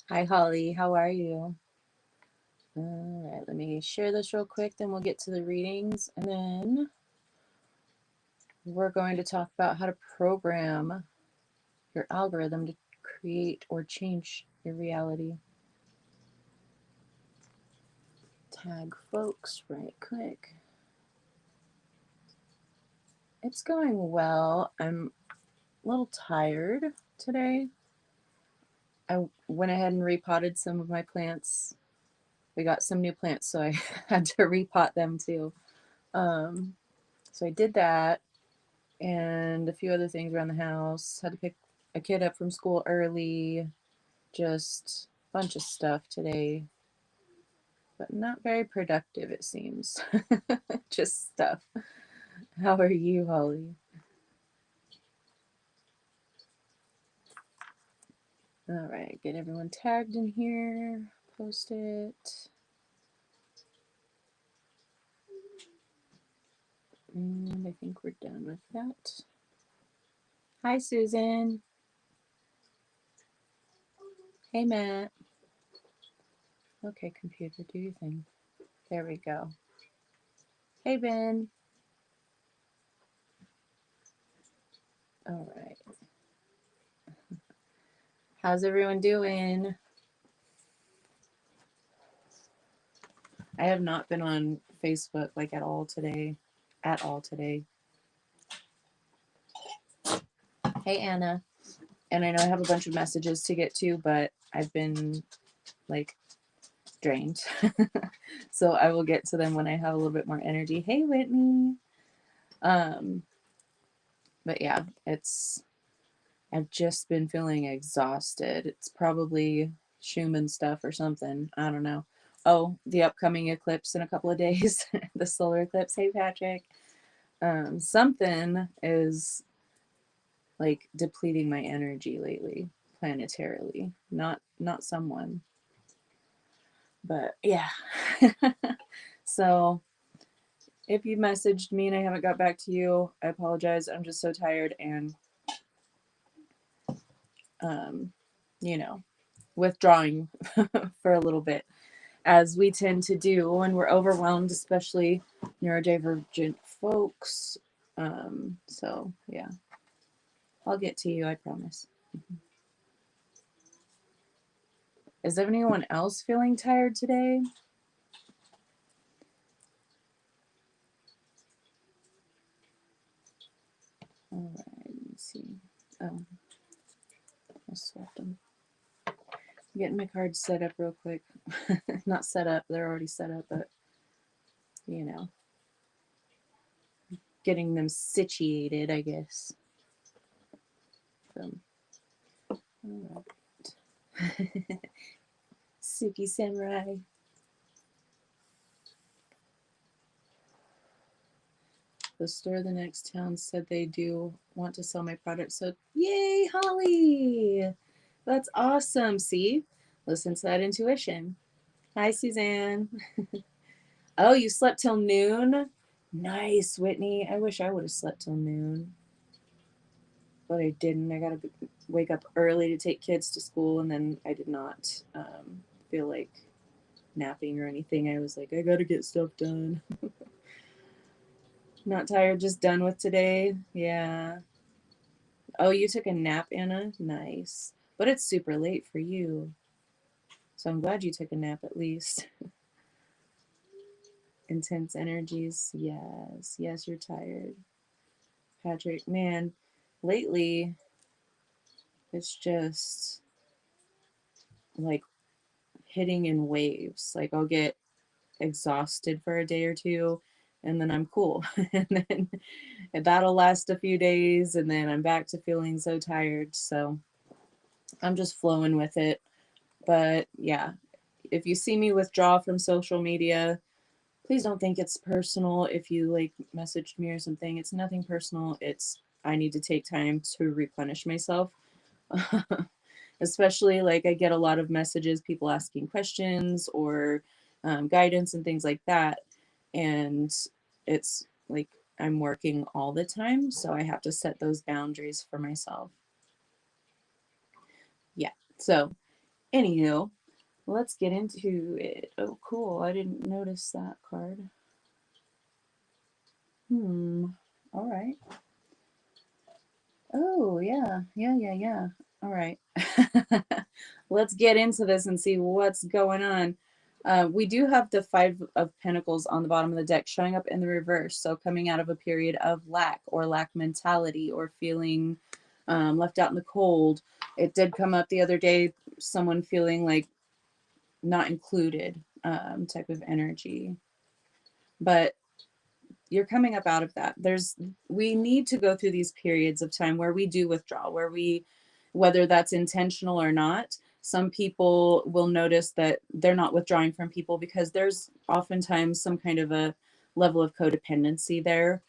Hi, Holly. How are you? All right, let me share this real quick, then we'll get to the readings, and then we're going to talk about how to program your algorithm to create or change your reality. Tag folks right quick. It's going well. I'm a little tired today. I went ahead and repotted some of my plants. We got some new plants, so I had to repot them too. Um, so I did that and a few other things around the house. Had to pick a kid up from school early. Just a bunch of stuff today, but not very productive, it seems. Just stuff. How are you, Holly? All right, get everyone tagged in here. Post it. And I think we're done with that. Hi, Susan. Hey, Matt. Okay, computer, do your thing. There we go. Hey, Ben. All right. How's everyone doing? I have not been on Facebook like at all today. At all today. Hey, Anna. And I know I have a bunch of messages to get to, but I've been like drained. So I will get to them when I have a little bit more energy. Hey, Whitney. Um, but yeah, I've just been feeling exhausted. It's probably Schumann stuff or something. I don't know. Oh, the upcoming eclipse in a couple of days, the solar eclipse. Hey, Patrick. Something is like depleting my energy lately, planetarily. Not someone, but yeah. So if you messaged me and I haven't got back to you, I apologize. I'm just so tired and um, you know, withdrawing for a little bit, as we tend to do when we're overwhelmed, especially neurodivergent folks. So yeah, I'll get to you, I promise. Is anyone else feeling tired today? All right, let me see. Oh, I swapped them. I'm getting my cards set up real quick. Not set up, they're already set up, but you know, getting them situated, I guess. So, all right. Suki Samurai. The store the next town said they do want to sell my product. So, yay, Holly! That's awesome. See? Listen to that intuition. Hi, Suzanne. Oh, you slept till noon? Nice, Whitney. I wish I would have slept till noon, but I didn't. I got to wake up early to take kids to school, and then I did not feel like napping or anything. I was like, I got to get stuff done. Not tired, just done with today. Yeah. Oh, you took a nap, Anna? Nice. But it's super late for you. So I'm glad you took a nap at least. Intense energies. Yes. Yes, you're tired. Patrick, man, lately it's just like hitting in waves. Like I'll get exhausted for a day or two and then I'm cool. And then that'll last a few days and then I'm back to feeling so tired. So I'm just flowing with it. But yeah, if you see me withdraw from social media, please don't think it's personal. If you like messaged me or something, it's nothing personal. It's I need to take time to replenish myself. Especially like I get a lot of messages, people asking questions or guidance and things like that. And it's like I'm working all the time. So I have to set those boundaries for myself. Yeah. So Anywho, let's get into it. Oh, cool. I didn't notice that card. All right. Oh, yeah. Yeah. All right. Let's get into this and see what's going on. We do have the Five of Pentacles on the bottom of the deck showing up in the reverse. So coming out of a period of lack or lack mentality or feeling left out in the cold. It did come up the other day, someone feeling like not included type of energy. But you're coming up out of that. We need to go through these periods of time where we do withdraw, whether that's intentional or not. Some people will notice that they're not withdrawing from people because there's oftentimes some kind of a level of codependency there,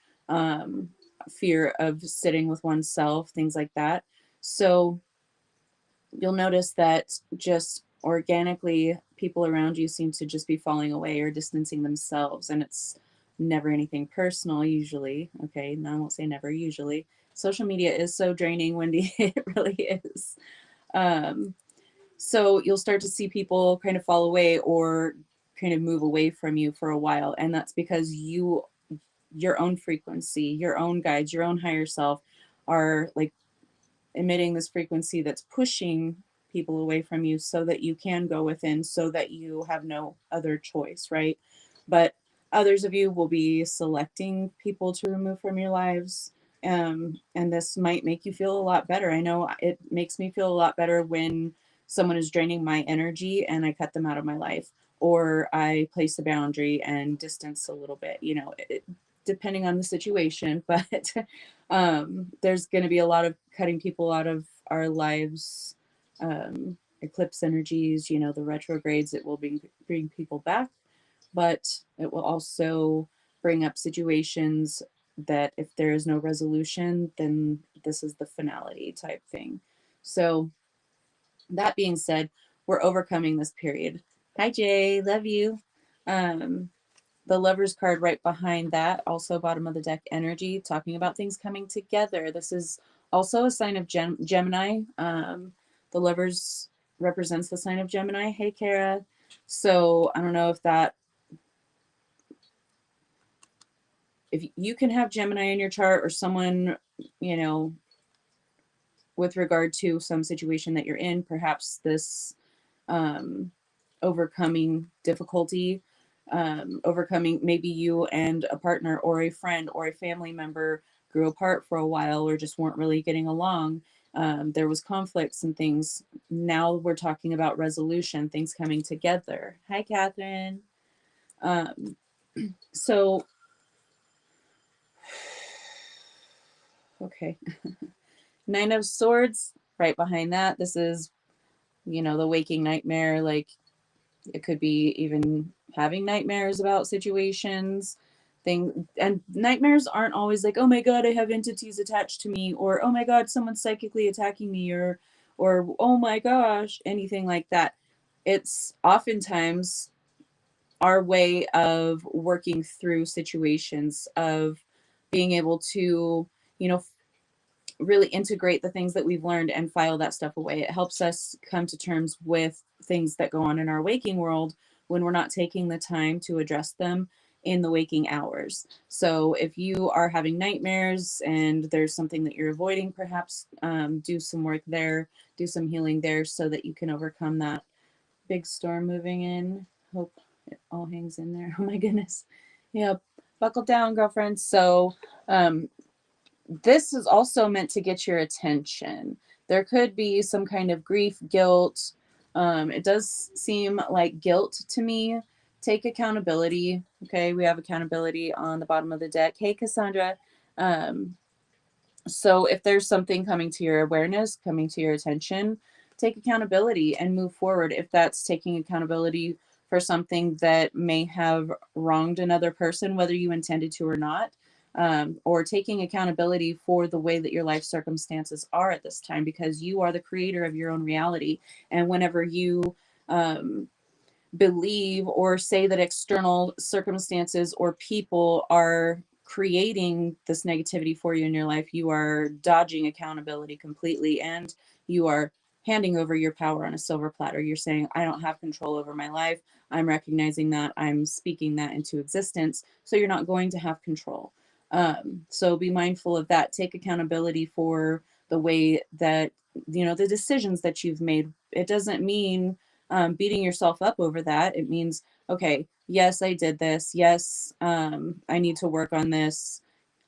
fear of sitting with oneself, things like that. So you'll notice that just organically people around you seem to just be falling away or distancing themselves, and it's never anything personal usually. Okay, no, I won't say never, usually. Social media is so draining, Wendy. It really is. um, so you'll start to see people kind of fall away or kind of move away from you for a while, and that's because your own frequency, your own guides, your own higher self are like emitting this frequency that's pushing people away from you so that you can go within, so that you have no other choice, right? But others of you will be selecting people to remove from your lives. And this might make you feel a lot better. I know it makes me feel a lot better when someone is draining my energy and I cut them out of my life, or I place a boundary and distance a little bit, depending on the situation. But there's going to be a lot of cutting people out of our lives. Eclipse energies, the retrogrades, it will bring people back, but it will also bring up situations that if there is no resolution, then this is the finality type thing. So that being said, we're overcoming this period. Hi, Jay. Love you. Um, the Lovers card right behind that, also bottom of the deck energy, talking about things coming together. This is also a sign of Gemini. The Lovers represents the sign of Gemini. Hey, Kara. So I don't know if you can have Gemini in your chart, or someone, with regard to some situation that you're in, perhaps this overcoming difficulty, overcoming, maybe you and a partner or a friend or a family member grew apart for a while or just weren't really getting along. There was conflicts and things. Now we're talking about resolution, things coming together. Hi, Catherine. So, okay. Nine of Swords right behind that. This is, the waking nightmare. Like, it could be even having nightmares about situations, and nightmares aren't always like, oh my god, I have entities attached to me, or oh my god, someone's psychically attacking me, or oh my gosh, anything like that. It's oftentimes our way of working through situations, of being able to, really integrate the things that we've learned and file that stuff away. It helps us come to terms with things that go on in our waking world when we're not taking the time to address them in the waking hours. So if you are having nightmares and there's something that you're avoiding, perhaps do some work there, do some healing there so that you can overcome that. Big storm moving in. Hope it all hangs in there. Oh my goodness. Yeah, buckle down, girlfriend. So this is also meant to get your attention. There could be some kind of grief, guilt. It does seem like guilt to me. Take accountability. Okay, we have accountability on the bottom of the deck. Hey, Cassandra. So if there's something coming to your awareness, coming to your attention, take accountability and move forward. If that's taking accountability for something that may have wronged another person, whether you intended to or not, or taking accountability for the way that your life circumstances are at this time, because you are the creator of your own reality. And whenever you believe or say that external circumstances or people are creating this negativity for you in your life, you are dodging accountability completely, and you are handing over your power on a silver platter. You're saying, I don't have control over my life. I'm recognizing that, I'm speaking that into existence. So you're not going to have control. So be mindful of that. Take accountability for the way that, the decisions that you've made. It doesn't mean beating yourself up over that. It means, okay, yes, I did this. Yes, I need to work on this.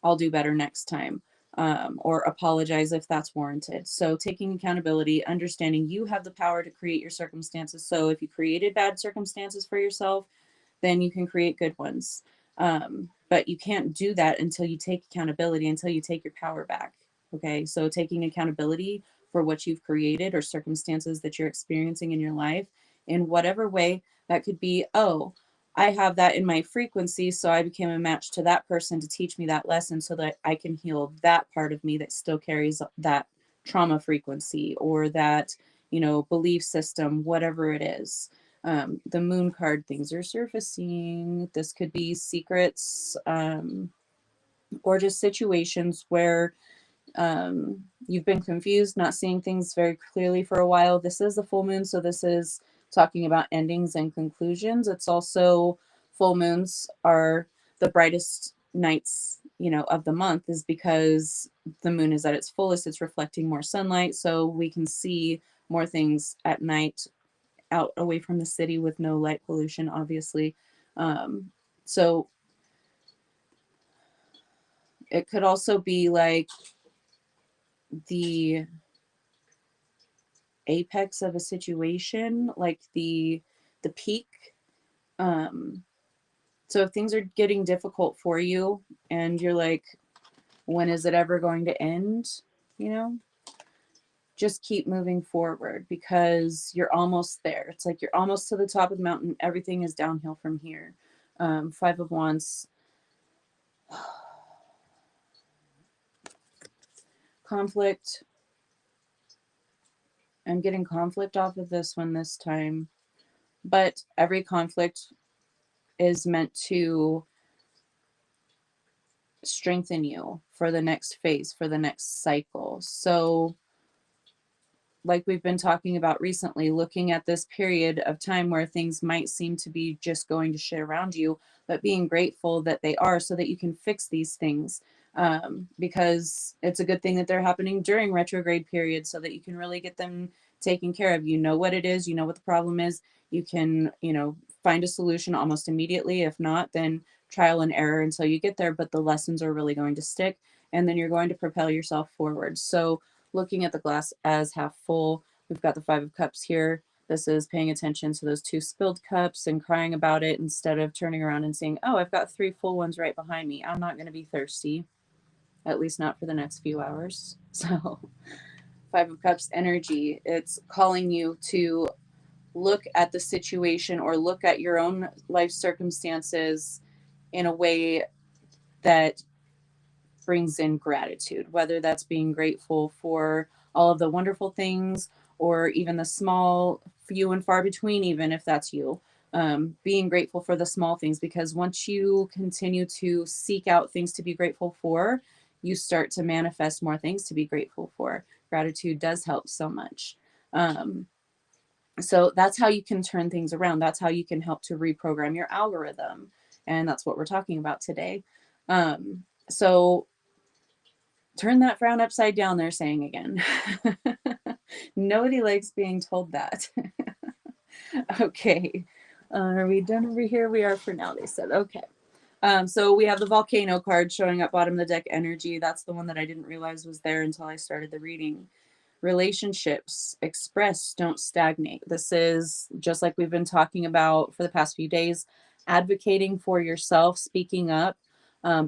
I'll do better next time. Or apologize if that's warranted. So taking accountability, understanding you have the power to create your circumstances. So if you created bad circumstances for yourself, then you can create good ones. But you can't do that until you take accountability, until you take your power back. Okay, so taking accountability for what you've created or circumstances that you're experiencing in your life in whatever way that could be. Oh, I have that in my frequency, so I became a match to that person to teach me that lesson so that I can heal that part of me that still carries that trauma frequency or that, belief system, whatever it is. The moon card, things are surfacing. This could be secrets, or just situations where you've been confused, not seeing things very clearly for a while. This is the full moon, so this is talking about endings and conclusions. It's also, full moons are the brightest nights, of the month, is because the moon is at its fullest. It's reflecting more sunlight, so we can see more things at night out away from the city with no light pollution, obviously. So it could also be like the apex of a situation, like the peak. Um, so if things are getting difficult for you and you're like, when is it ever going to end? You know, just keep moving forward because you're almost there. It's like you're almost to the top of the mountain. Everything is downhill from here. Five of Wands. Conflict. I'm getting conflict off of this one this time. But every conflict is meant to strengthen you for the next phase, for the next cycle. So, like we've been talking about recently, looking at this period of time where things might seem to be just going to shit around you, but being grateful that they are so that you can fix these things. Because it's a good thing that they're happening during retrograde periods so that you can really get them taken care of. You know what it is, you know what the problem is. You can, find a solution almost immediately. If not, then trial and error until you get there, but the lessons are really going to stick and then you're going to propel yourself forward. So, looking at the glass as half full, we've got the Five of Cups here. This is paying attention to those two spilled cups and crying about it instead of turning around and saying, oh, I've got three full ones right behind me. I'm not going to be thirsty, at least not for the next few hours. So, Five of Cups energy, it's calling you to look at the situation or look at your own life circumstances in a way that brings in gratitude, whether that's being grateful for all of the wonderful things or even the small, few and far between, even if that's you. Being grateful for the small things, because once you continue to seek out things to be grateful for, you start to manifest more things to be grateful for. Gratitude does help so much. So that's how you can turn things around. That's how you can help to reprogram your algorithm. And that's what we're talking about today. So turn that frown upside down, they're saying again. Nobody likes being told that. Okay. Are we done over here? We are for now, they said. Okay. So we have the volcano card showing up bottom of the deck energy. That's the one that I didn't realize was there until I started the reading. Relationships, express, don't stagnate. This is just like we've been talking about for the past few days, advocating for yourself, speaking up,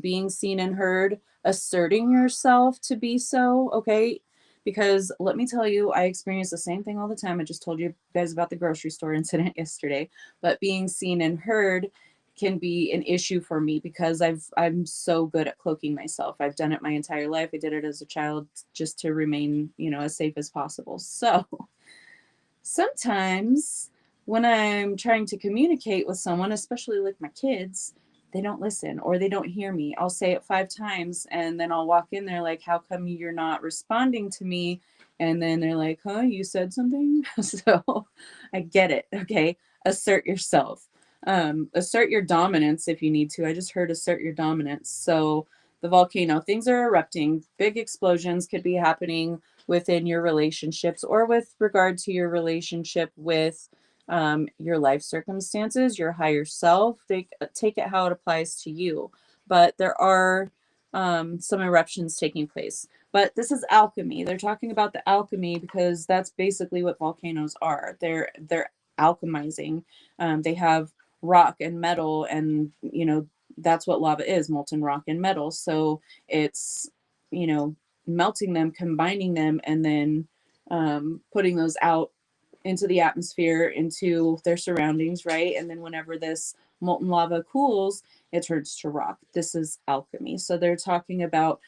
being seen and heard, asserting yourself to be so, okay? Because let me tell you, I experience the same thing all the time. I just told you guys about the grocery store incident yesterday, but being seen and heard can be an issue for me because I'm so good at cloaking myself. I've done it my entire life. I did it as a child just to remain, as safe as possible. So sometimes when I'm trying to communicate with someone, especially like my kids, they don't listen or they don't hear me. I'll say it 5 times and then I'll walk in there like, how come you're not responding to me? And then they're like, huh, you said something? So I get it. Okay. Assert yourself. Assert your dominance if you need to. I just heard assert your dominance. So the volcano, things are erupting. Big explosions could be happening within your relationships or with regard to your relationship with your life circumstances, your higher self. Take it how it applies to you. But there are some eruptions taking place. But this is alchemy. They're talking about the alchemy because that's basically what volcanoes are. They're alchemizing. They have rock and metal, and that's what lava is: molten rock and metal. So it's melting them, combining them, and then putting those out into the atmosphere, into their surroundings, right? And then whenever this molten lava cools, it turns to rock. This is alchemy. So they're talking about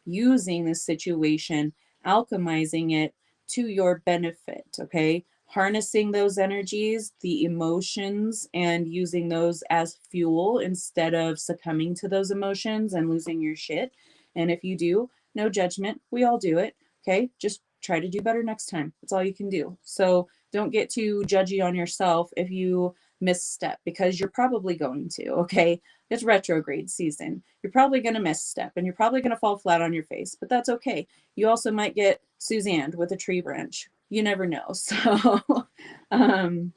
using this situation, alchemizing it to your benefit, okay? Harnessing those energies, the emotions, and using those as fuel instead of succumbing to those emotions and losing your shit. And if you do, no judgment. We all do it, okay? Just try to do better next time. That's all you can do. So don't get too judgy on yourself if you misstep, because you're probably going to, okay? It's retrograde season. You're probably going to misstep and you're probably going to fall flat on your face, but that's okay. You also might get Suzanne with a tree branch. You never know. So um,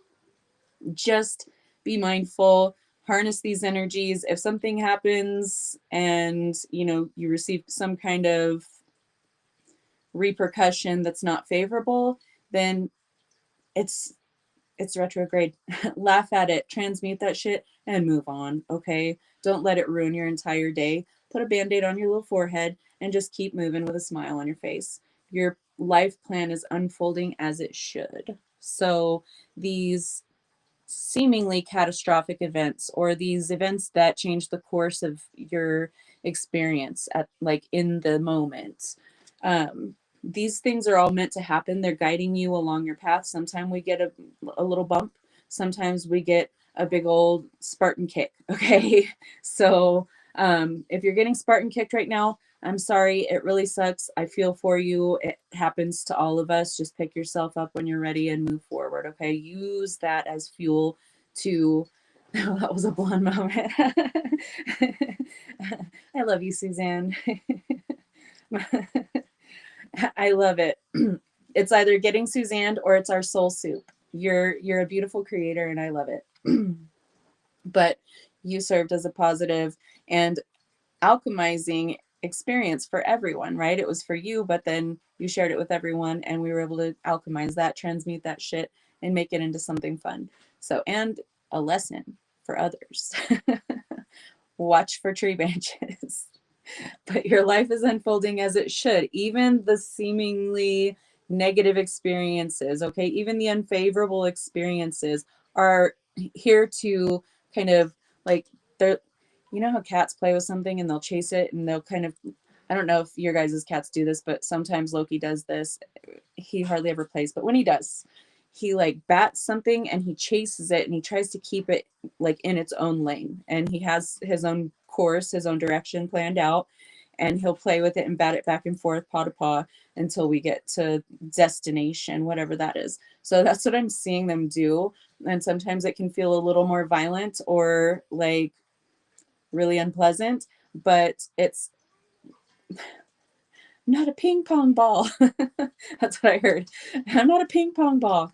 just be mindful, harness these energies. If something happens and you receive some kind of repercussion that's not favorable, then it's retrograde. Laugh at it, transmute that shit, and move on, okay? Don't let it ruin your entire day. Put a band-aid on your little forehead and just keep moving with a smile on your face. Your life plan is unfolding as it should. So these seemingly catastrophic events, or these events that change the course of your experience at like in the moment, these things are all meant to happen. They're guiding you along your path. Sometimes we get a little bump, sometimes we get a big old Spartan kick. Okay. So if you're getting Spartan kicked right now, I'm sorry. It really sucks. I feel for you. It happens to all of us. Just pick yourself up when you're ready and move forward. Okay. Use that as fuel to. That was a blonde moment. I love you, Suzanne. I love it. It's either getting Suzanne or it's our soul soup. You're a beautiful creator and I love it. But you served as a positive and alchemizing experience for everyone, right? It was for you, but then you shared it with everyone and we were able to alchemize that, transmute that shit, and make it into something fun. So, and a lesson for others. Watch for tree branches. But your life is unfolding as it should. Even the seemingly negative experiences, okay, even the unfavorable experiences are here to kind of like, they're, how cats play with something and they'll chase it and they'll kind of, I don't know if your guys' cats do this, but sometimes Loki does this. He hardly ever plays, but when he does, he like bats something and he chases it and he tries to keep it like in its own lane, and he has his own course, his own direction planned out, and he'll play with it and bat it back and forth, paw to paw, until we get to destination, whatever that is. So that's what I'm seeing them do. And sometimes it can feel a little more violent or like really unpleasant, but it's not a ping pong ball. That's what I heard. I'm not a ping pong ball.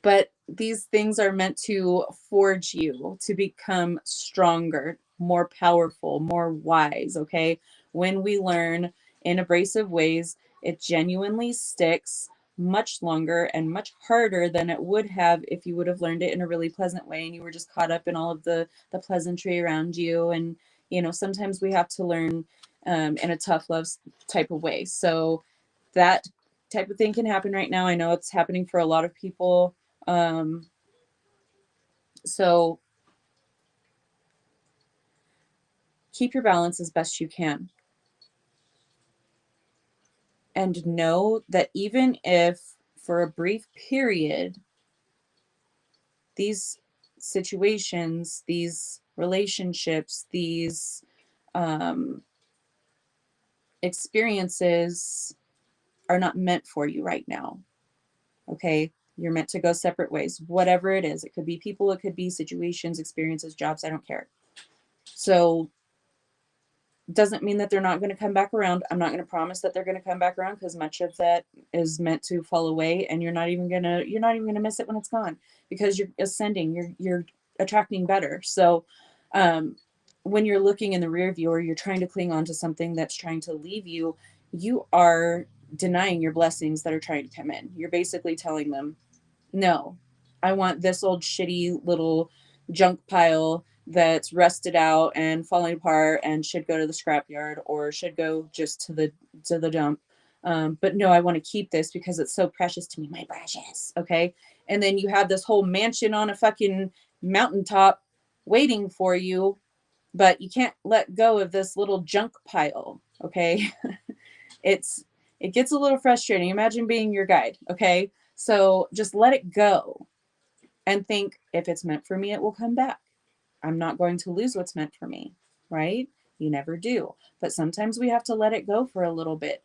But these things are meant to forge you to become stronger, more powerful, more wise, okay? When we learn in abrasive ways, it genuinely sticks much longer and much harder than it would have if you would have learned it in a really pleasant way and you were just caught up in all of the pleasantry around you. And sometimes we have to learn in a tough love type of way. So that type of thing can happen right now. I know it's happening for a lot of people. So keep your balance as best you can. And know that even if for a brief period, these situations, these relationships, these experiences are not meant for you right now. Okay. You're meant to go separate ways, whatever it is. It could be people, it could be situations, experiences, jobs. I don't care. So doesn't mean that they're not going to come back around. I'm not going to promise that they're going to come back around, because much of that is meant to fall away, and you're not even going to miss it when it's gone, because you're ascending, you're attracting better. So when you're looking in the rear view, or you're trying to cling on to something that's trying to leave you, you are denying your blessings that are trying to come in. You're basically telling them, no, I want this old shitty little junk pile that's rusted out and falling apart and should go to the scrapyard, or should go just to the dump. But no, I want to keep this because it's so precious to me, my precious. Okay. And then you have this whole mansion on a fucking mountaintop waiting for you, but you can't let go of this little junk pile. Okay. It gets a little frustrating. Imagine being your guide. Okay. So just let it go and think, if it's meant for me, it will come back. I'm not going to lose what's meant for me, right? You never do. But sometimes we have to let it go for a little bit,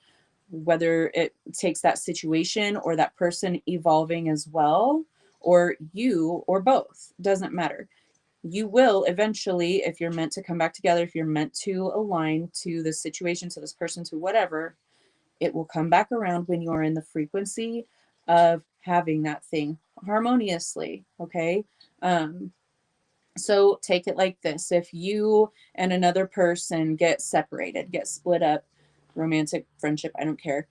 whether it takes that situation or that person evolving as well, or you, or both. Doesn't matter. You will eventually, if you're meant to come back together, if you're meant to align to this situation, to this person, to whatever, it will come back around when you're in the frequency of having that thing harmoniously. Okay. So take it like this. If you and another person get separated, get split up, romantic, friendship, I don't care,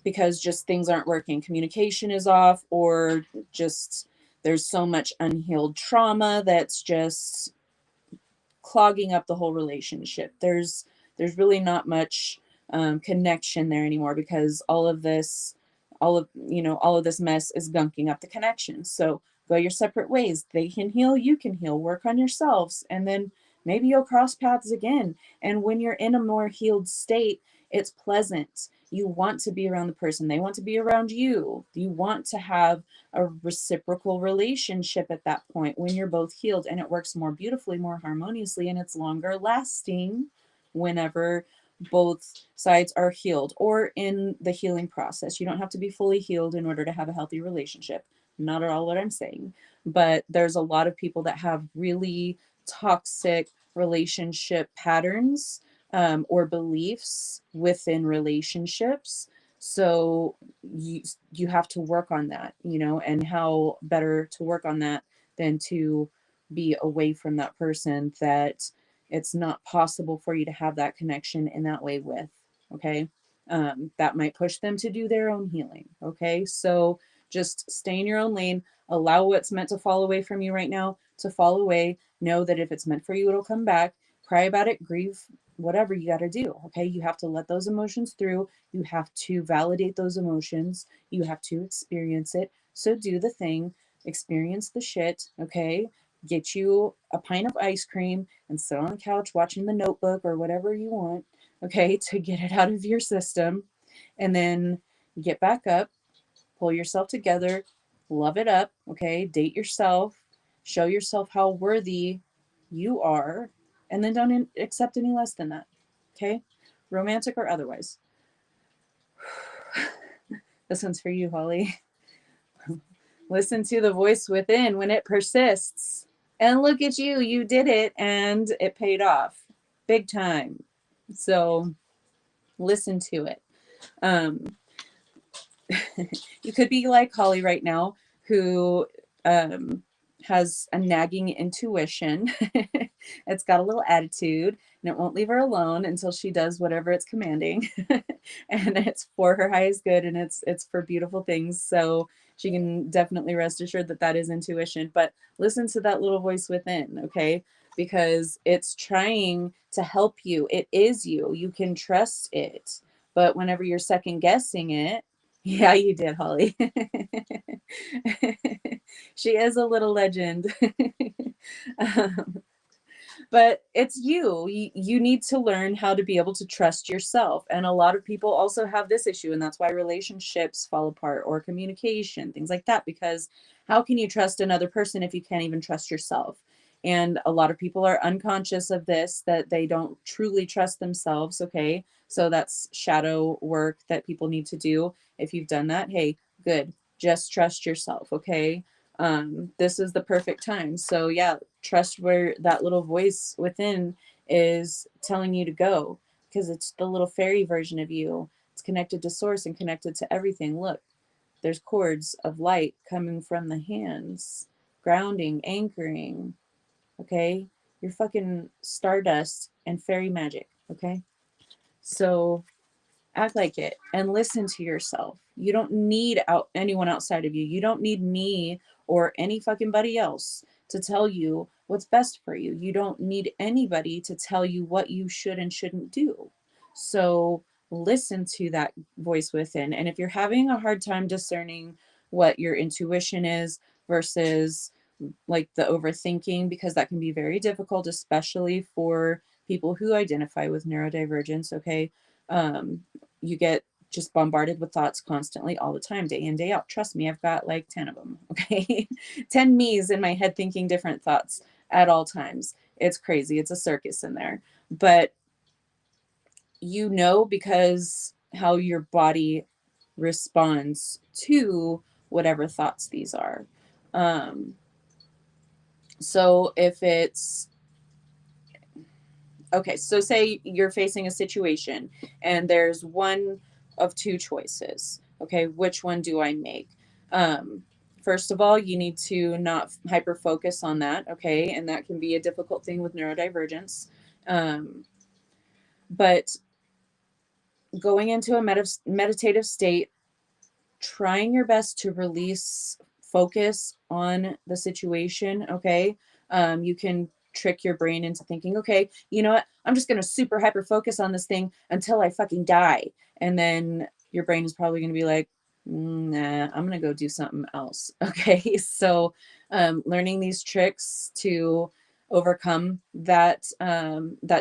because just things aren't working, communication is off, or just there's so much unhealed trauma that's just clogging up the whole relationship. There's really not much connection there anymore, because all of this mess is gunking up the connection. So go your separate ways. They can heal, you can heal, work on yourselves, and then maybe you'll cross paths again. And when you're in a more healed state, it's pleasant. You want to be around the person, they want to be around you. You want to have a reciprocal relationship at that point when you're both healed, and it works more beautifully, more harmoniously, and it's longer lasting whenever both sides are healed or in the healing process. You don't have to be fully healed in order to have a healthy relationship. Not at all what I'm saying, but there's a lot of people that have really toxic relationship patterns, or beliefs within relationships. So you have to work on that, and how better to work on that than to be away from that person that it's not possible for you to have that connection in that way with. Okay. That might push them to do their own healing. Okay. So just stay in your own lane, allow what's meant to fall away from you right now to fall away. Know that if it's meant for you, it'll come back. Cry about it, grieve, whatever you got to do. Okay. You have to let those emotions through. You have to validate those emotions. You have to experience it. So do the thing, experience the shit. Okay. Get you a pint of ice cream and sit on the couch watching The Notebook or whatever you want, okay, to get it out of your system. And then get back up, pull yourself together, love it up, okay, date yourself, show yourself how worthy you are, and then don't accept any less than that, okay, romantic or otherwise. This one's for you, Holly. Listen to the voice within when it persists. And look at you, you did it and it paid off big time. So listen to it. You could be like Holly right now, who has a nagging intuition. It's got a little attitude, and it won't leave her alone until she does whatever it's commanding. And it's for her highest good, and it's for beautiful things. So she can definitely rest assured that that is intuition. But listen to that little voice within, okay? Because it's trying to help you. It is you. You can trust it. But whenever you're second guessing it, yeah, you did, Holly. She is a little legend. um, but it's you. You need to learn how to be able to trust yourself. And a lot of people also have this issue, and that's why relationships fall apart, or communication, things like that, because how can you trust another person if you can't even trust yourself? And a lot of people are unconscious of this, that they don't truly trust themselves. Okay. So that's shadow work that people need to do. If you've done that, hey, good. Just trust yourself, okay? This is the perfect time. So yeah, trust where that little voice within is telling you to go, because it's the little fairy version of you. It's connected to source and connected to everything. Look, there's cords of light coming from the hands, grounding, anchoring, okay? You're fucking stardust and fairy magic, okay? So act like it and listen to yourself. You don't need anyone outside of you. You don't need me or any fucking buddy else to tell you what's best for you. You don't need anybody to tell you what you should and shouldn't do. So listen to that voice within. And if you're having a hard time discerning what your intuition is versus like the overthinking, because that can be very difficult, especially for people who identify with neurodivergence, okay? Um, you get just bombarded with thoughts constantly all the time, day in, day out. Trust me, I've got like 10 of them, okay? 10 me's in my head thinking different thoughts at all times. It's crazy. It's a circus in there. But you know, because how your body responds to whatever thoughts these are. Um, so if it's okay, so say you're facing a situation and there's one of two choices. Okay, which one do I make? Um, First of all, you need to not hyper focus on that. Okay, and that can be a difficult thing with neurodivergence. Um, but going into a meditative state, trying your best to release focus on the situation, okay? You can trick your brain into thinking, okay, you know what? I'm just going to super hyper focus on this thing until I fucking die. And then your brain is probably going to be like, nah, I'm going to go do something else. Okay. So, learning these tricks to overcome that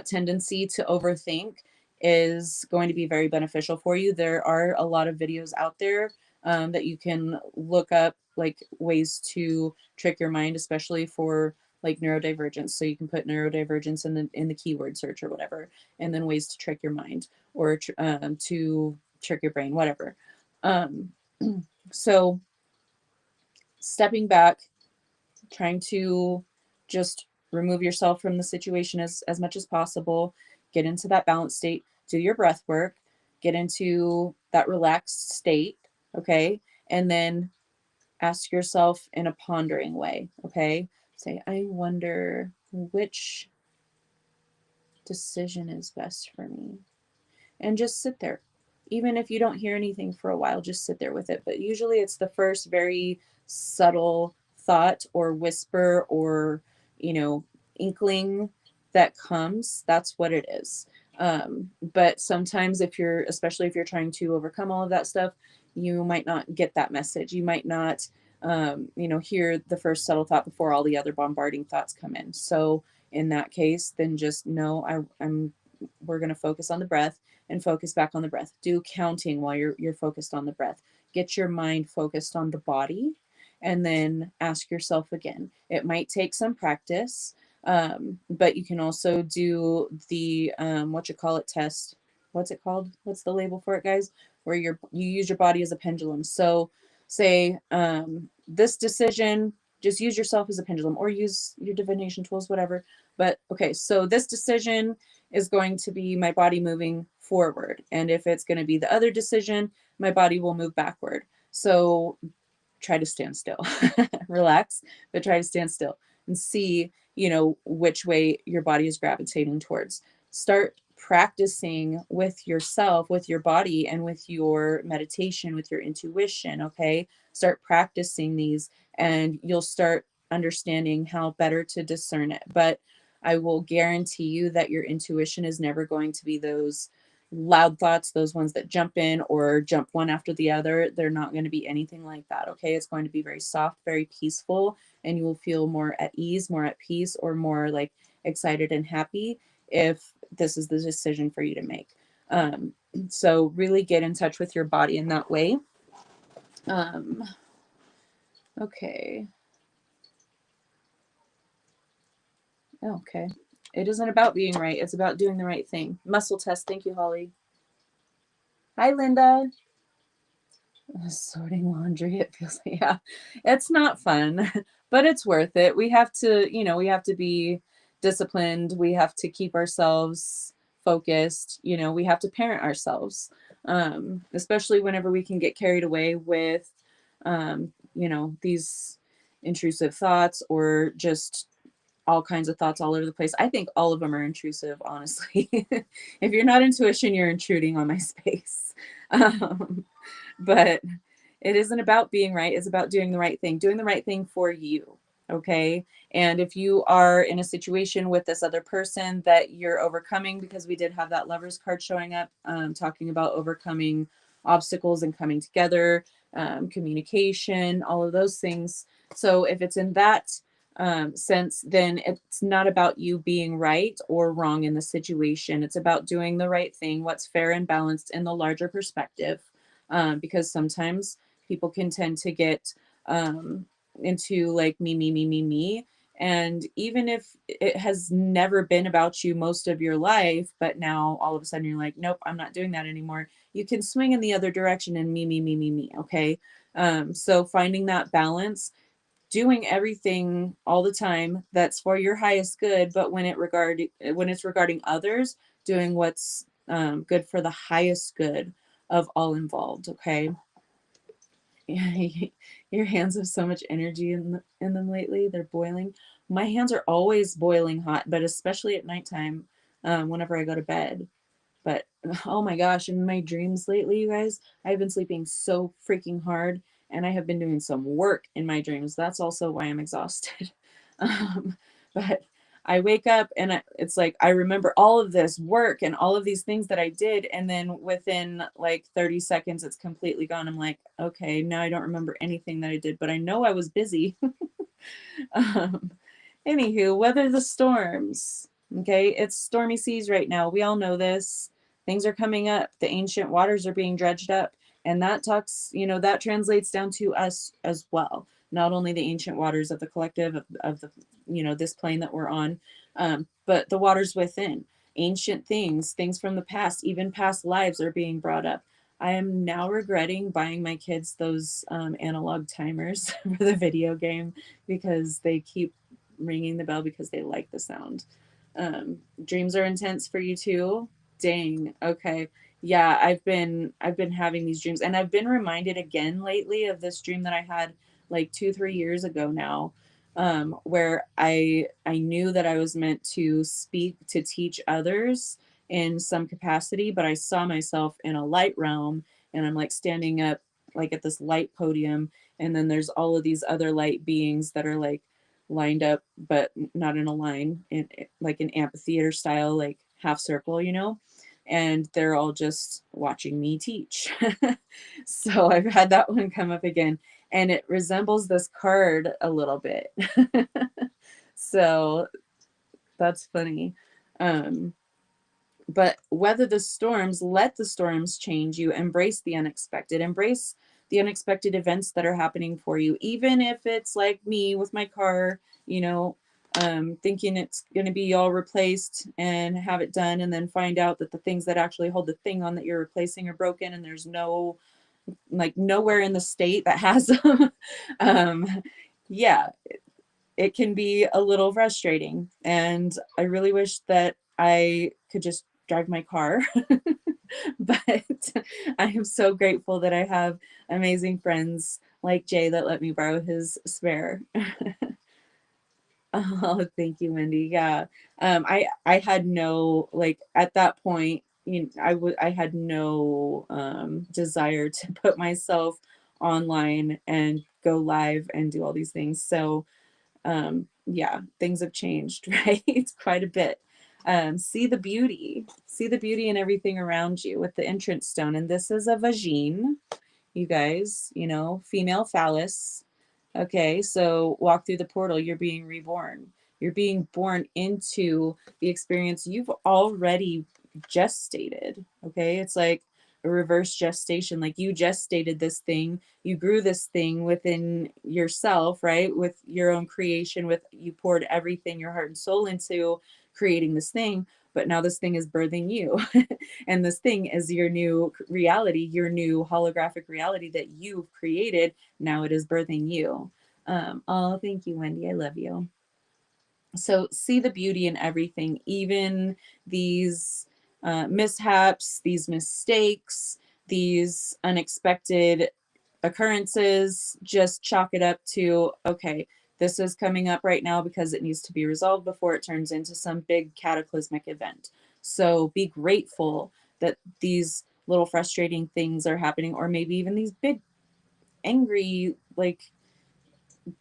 tendency to overthink is going to be very beneficial for you. There are a lot of videos out there that you can look up, like ways to trick your mind, especially for like neurodivergence. So you can put neurodivergence in the keyword search or whatever, and then ways to trick your mind or to trick your brain, whatever. Um, so stepping back, trying to just remove yourself from the situation as much as possible, get into that balanced state, do your breath work, get into that relaxed state, okay? And then ask yourself in a pondering way, okay? Say, I wonder which decision is best for me. And just sit there. Even if you don't hear anything for a while, just sit there with it. But usually it's the first very subtle thought or whisper or, you know, inkling that comes. That's what it is. But sometimes especially if you're trying to overcome all of that stuff, you might not get that message. You might not, hear the first subtle thought before all the other bombarding thoughts come in. So in that case, then just know we're going to focus on the breath and focus back on the breath. Do counting while you're focused on the breath. Get your mind focused on the body, and then ask yourself again. It might take some practice, but you can also do the what you call it test. What's it called? What's the label for it, guys? Where you use your body as a pendulum. So say this decision, just use yourself as a pendulum or use your divination tools, whatever. But okay, so this decision is going to be my body moving forward. And if it's going to be the other decision, my body will move backward. So try to stand still, relax, but try to stand still and see, which way your body is gravitating towards. Start practicing with yourself, with your body, and with your meditation, with your intuition. Okay. Start practicing these, and you'll start understanding how better to discern it. But I will guarantee you that your intuition is never going to be those loud thoughts, those ones that jump in or jump one after the other. They're not going to be anything like that. Okay. It's going to be very soft, very peaceful, and you will feel more at ease, more at peace, or more like excited and happy if this is the decision for you to make. So really get in touch with your body in that way. Okay. Okay. It isn't about being right. It's about doing the right thing. Muscle test. Thank you, Holly. Hi, Linda. Sorting laundry, it feels like, yeah, it's not fun, but it's worth it. We have to, we have to be disciplined. We have to keep ourselves focused. We have to parent ourselves, especially whenever we can get carried away with, these intrusive thoughts or just all kinds of thoughts all over the place. I think all of them are intrusive, honestly. If you're not intuition, you're intruding on my space. Um, but it isn't about being right. It's about doing the right thing for you. Okay. And if you are in a situation with this other person that you're overcoming, because we did have that Lovers card showing up, talking about overcoming obstacles and coming together, communication, all of those things. So if it's in that sense, then it's not about you being right or wrong in the situation. It's about doing the right thing, what's fair and balanced in the larger perspective. Because sometimes people can tend to get into like me. And even if it has never been about you most of your life, but now all of a sudden you're like, nope, I'm not doing that anymore. You can swing in the other direction and me. Okay. So finding that balance, doing everything all the time that's for your highest good, but when it's regarding others, doing what's good for the highest good of all involved. Okay. Your hands have so much energy in them lately. They're boiling. My hands are always boiling hot, but especially at nighttime, whenever I go to bed. But oh my gosh, in my dreams lately, you guys, I've been sleeping so freaking hard and I have been doing some work in my dreams. That's also why I'm exhausted. But I wake up and it's like I remember all of this work and all of these things that I did. And then within like 30 seconds, it's completely gone. I'm like, okay, now I don't remember anything that I did, but I know I was busy. um, Anywho, weather the storms. Okay, it's stormy seas right now. We all know this. Things are coming up. The ancient waters are being dredged up. And that talks, that translates down to us as well. Not only the ancient waters of the collective of the, this plane that we're on, but the waters within. Ancient things from the past, even past lives are being brought up. I am now regretting buying my kids those analog timers for the video game because they keep ringing the bell because they like the sound. Dreams are intense for you too. Dang. Okay. Yeah, I've been having these dreams, and I've been reminded again lately of this dream that I had like 2-3 years ago now, where I knew that I was meant to speak to teach others in some capacity, but I saw myself in a light realm, and I'm like standing up like at this light podium, and then there's all of these other light beings that are like lined up but not in a line, in like an amphitheater style, like half circle, and they're all just watching me teach. So I've had that one come up again, and it resembles this card a little bit. So that's funny. um but weather the storms, let the storms change you, embrace the unexpected events that are happening for you, even if it's like me with my car, thinking it's going to be all replaced and have it done, and then find out that the things that actually hold the thing on that you're replacing are broken, and there's nowhere in the state that has them. um, yeah, it can be a little frustrating. And I really wish that I could just drive my car. But I am so grateful that I have amazing friends like Jay that let me borrow his spare. Oh, thank you, Wendy. Yeah. I had no, like, at that point, I had no desire to put myself online and go live and do all these things. So yeah, things have changed, right? Quite a bit. See the beauty in everything around you with the entrance stone. And this is a vagine, you guys, female phallus. Okay, so walk through the portal, you're being reborn. You're being born into the experience you've already gestated. Okay, it's like a reverse gestation. Like you gestated this thing, you grew this thing within yourself, right? With your own creation, with you poured everything, your heart and soul into creating this thing. but now this thing is birthing you. And this thing is your new reality, your new holographic reality that you've created. Now it is birthing you. Oh, thank you, Wendy. I love you. So see the beauty in everything, even these mishaps, these mistakes, these unexpected occurrences. Just chalk it up to, okay, this is coming up right now because it needs to be resolved before it turns into some big cataclysmic event. So be grateful that these little frustrating things are happening, or maybe even these big angry, like,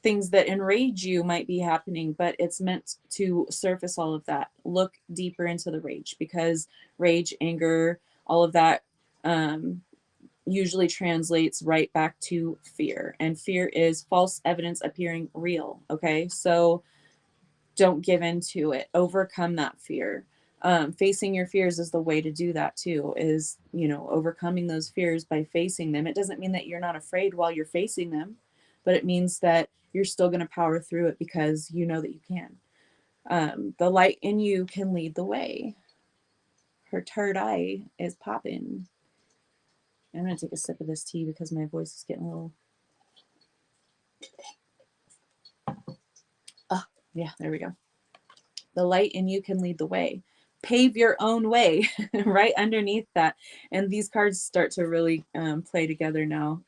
things that enrage you might be happening, but it's meant to surface all of that. Look deeper into the rage, because rage, anger, all of that usually translates right back to fear. And fear is false evidence appearing real. Okay. So don't give in to it. Overcome that fear. Facing your fears is the way to do that too, is, overcoming those fears by facing them. It doesn't mean that you're not afraid while you're facing them, but it means that you're still going to power through it because you know that you can. The light in you can lead the way. Her third eye is popping. I'm going to take a sip of this tea because my voice is getting a little... Oh, yeah, there we go. The light in you can lead the way. Pave your own way, right underneath that. And these cards start to really play together now.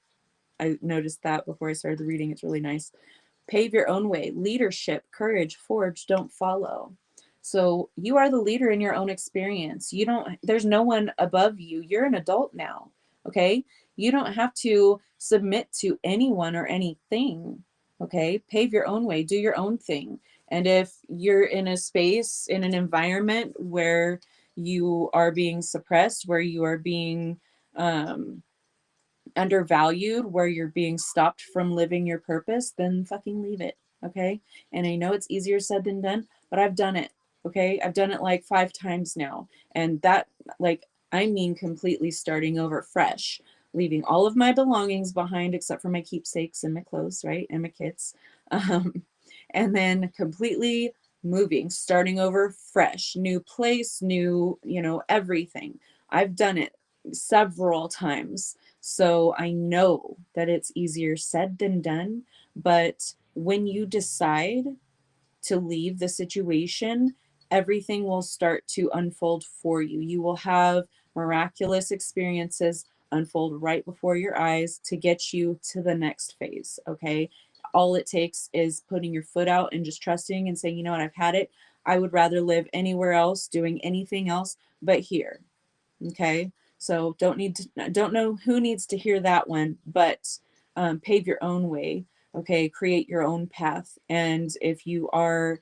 I noticed that before I started the reading. It's really nice. Pave your own way. Leadership, courage, forge, don't follow. So you are the leader in your own experience. There's no one above you. You're an adult now. Okay. You don't have to submit to anyone or anything. Okay. Pave your own way. Do your own thing. And if you're in a space, in an environment where you are being suppressed, where you are being undervalued, where you're being stopped from living your purpose, then fucking leave it. Okay. And I know it's easier said than done, but I've done it. Okay. I've done it like 5 times now. And that, like, I mean, completely starting over fresh, leaving all of my belongings behind except for my keepsakes and my clothes, right? And my kids. Um, and then completely moving, starting over fresh, new place, new, everything. I've done it several times. So I know that it's easier said than done, but when you decide to leave the situation, everything will start to unfold for you. You will have miraculous experiences unfold right before your eyes to get you to the next phase. Okay. All it takes is putting your foot out and just trusting and saying, you know what, I've had it. I would rather live anywhere else doing anything else but here. Okay. So don't know who needs to hear that one, but pave your own way. Okay. Create your own path. And if you are,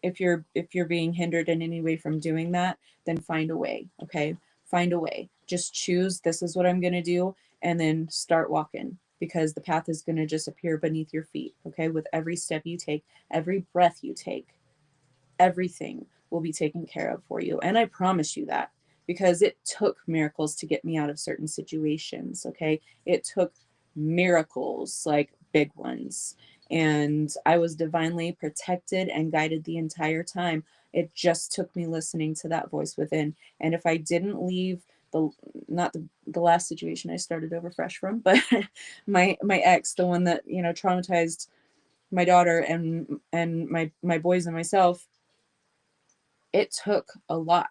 if you're being hindered in any way from doing that, then find a way. Okay. Find a way. Just choose, this is what I'm going to do. And then start walking, because the path is going to just appear beneath your feet. Okay. With every step you take, every breath you take, everything will be taken care of for you. And I promise you that, because it took miracles to get me out of certain situations. Okay. It took miracles, like big ones. And I was divinely protected and guided the entire time. It just took me listening to that voice within. And if I didn't leave not the last situation I started over fresh from, but my ex, the one that, traumatized my daughter and my boys and myself, it took a lot.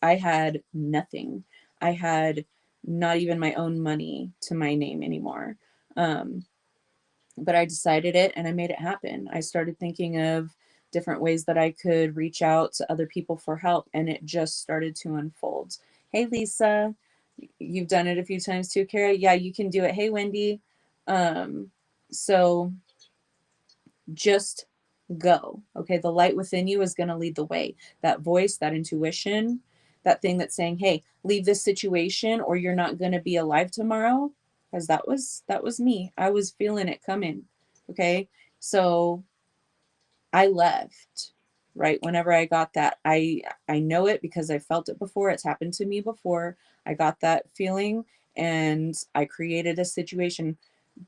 I had nothing. I had not even my own money to my name anymore. But I decided it and I made it happen. I started thinking of different ways that I could reach out to other people for help, and it just started to unfold. Hey, Lisa, you've done it a few times too, Kara. Yeah, you can do it. Hey, Wendy. So just go. Okay. The light within you is going to lead the way. That voice, that intuition, that thing that's saying, hey, leave this situation or you're not going to be alive tomorrow. Because that was me. I was feeling it coming. Okay. So I left right whenever I got that. I know it because I felt it before. It's happened to me before. I got that feeling and I created a situation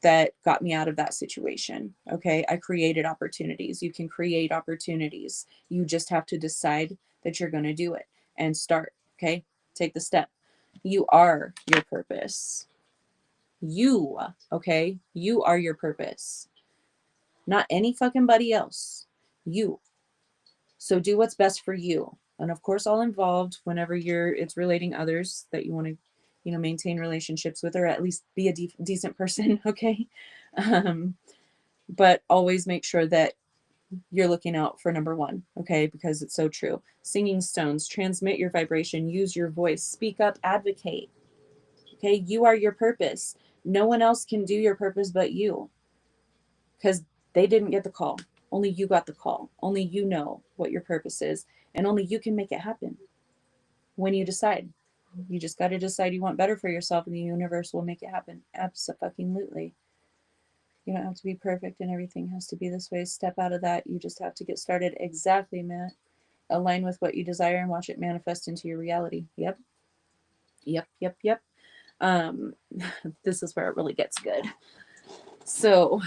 that got me out of that situation. Okay. I created opportunities. You can create opportunities. You just have to decide that you're going to do it and start. Okay. Take the step. You are your purpose. You, okay? You are your purpose. Not any fucking buddy else. You. So do what's best for you. And of course, all involved whenever it's relating others that you want to, maintain relationships with, or at least be a decent person. Okay. Um, but always make sure that you're looking out for number one. Okay. Because it's so true. Singing stones, transmit your vibration, use your voice, speak up, advocate. Okay. You are your purpose. No one else can do your purpose but you, because they didn't get the call. Only you got the call. Only you know what your purpose is, and only you can make it happen when you decide. You just got to decide you want better for yourself, and the universe will make it happen. Absolutely. You don't have to be perfect, and everything has to be this way. Step out of that. You just have to get started. Exactly, Matt. Align with what you desire and watch it manifest into your reality. Yep. Yep. Yep. Yep. Um, this is where it really gets good. So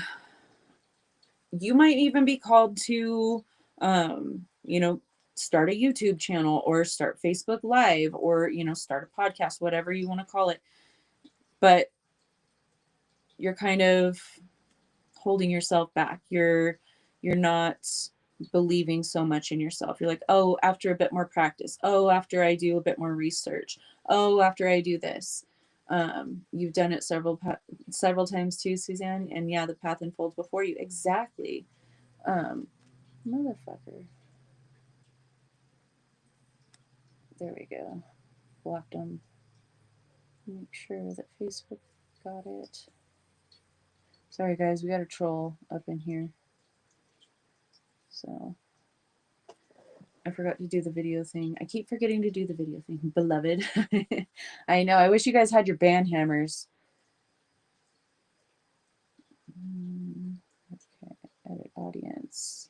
you might even be called to, start a YouTube channel or start Facebook Live or, start a podcast, whatever you want to call it. But you're kind of holding yourself back. You're not believing so much in yourself. You're like, oh, after a bit more practice. Oh, after I do a bit more research. Oh, after I do this. You've done it several times too, Suzanne. And yeah, the path unfolds before you. Exactly. Motherfucker. There we go. Blocked them. Make sure that Facebook got it. Sorry guys, we got a troll up in here. So I forgot to do the video thing. I keep forgetting to do the video thing, beloved. I know. I wish you guys had your band hammers. Okay, edit audience.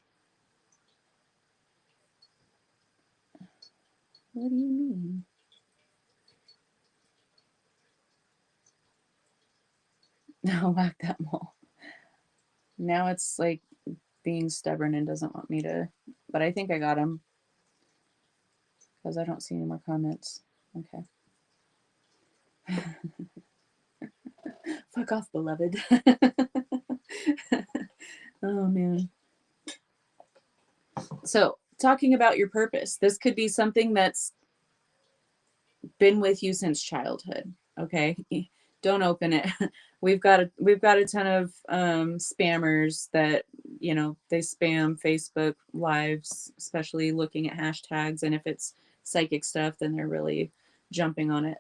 What do you mean? No, whack that mole. Now it's like being stubborn and doesn't want me to, but I think I got him because I don't see any more comments. Okay. Fuck off, beloved. Oh man. So talking about your purpose, this could be something that's been with you since childhood. Okay. Don't open it. We've got a ton of spammers that, they spam Facebook lives, especially looking at hashtags. And if it's psychic stuff, then they're really jumping on it.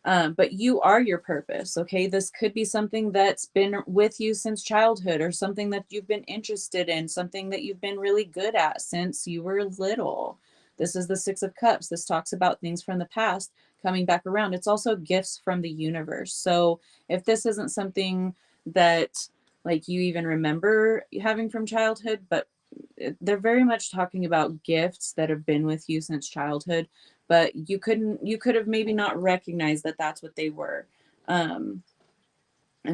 But you are your purpose. Okay. This could be something that's been with you since childhood, or something that you've been interested in, something that you've been really good at since you were little. This is the Six of Cups. This talks about things from the past coming back around. It's also gifts from the universe. So if this isn't something that like you even remember having from childhood, but they're very much talking about gifts that have been with you since childhood, but you could have maybe not recognized that that's what they were. And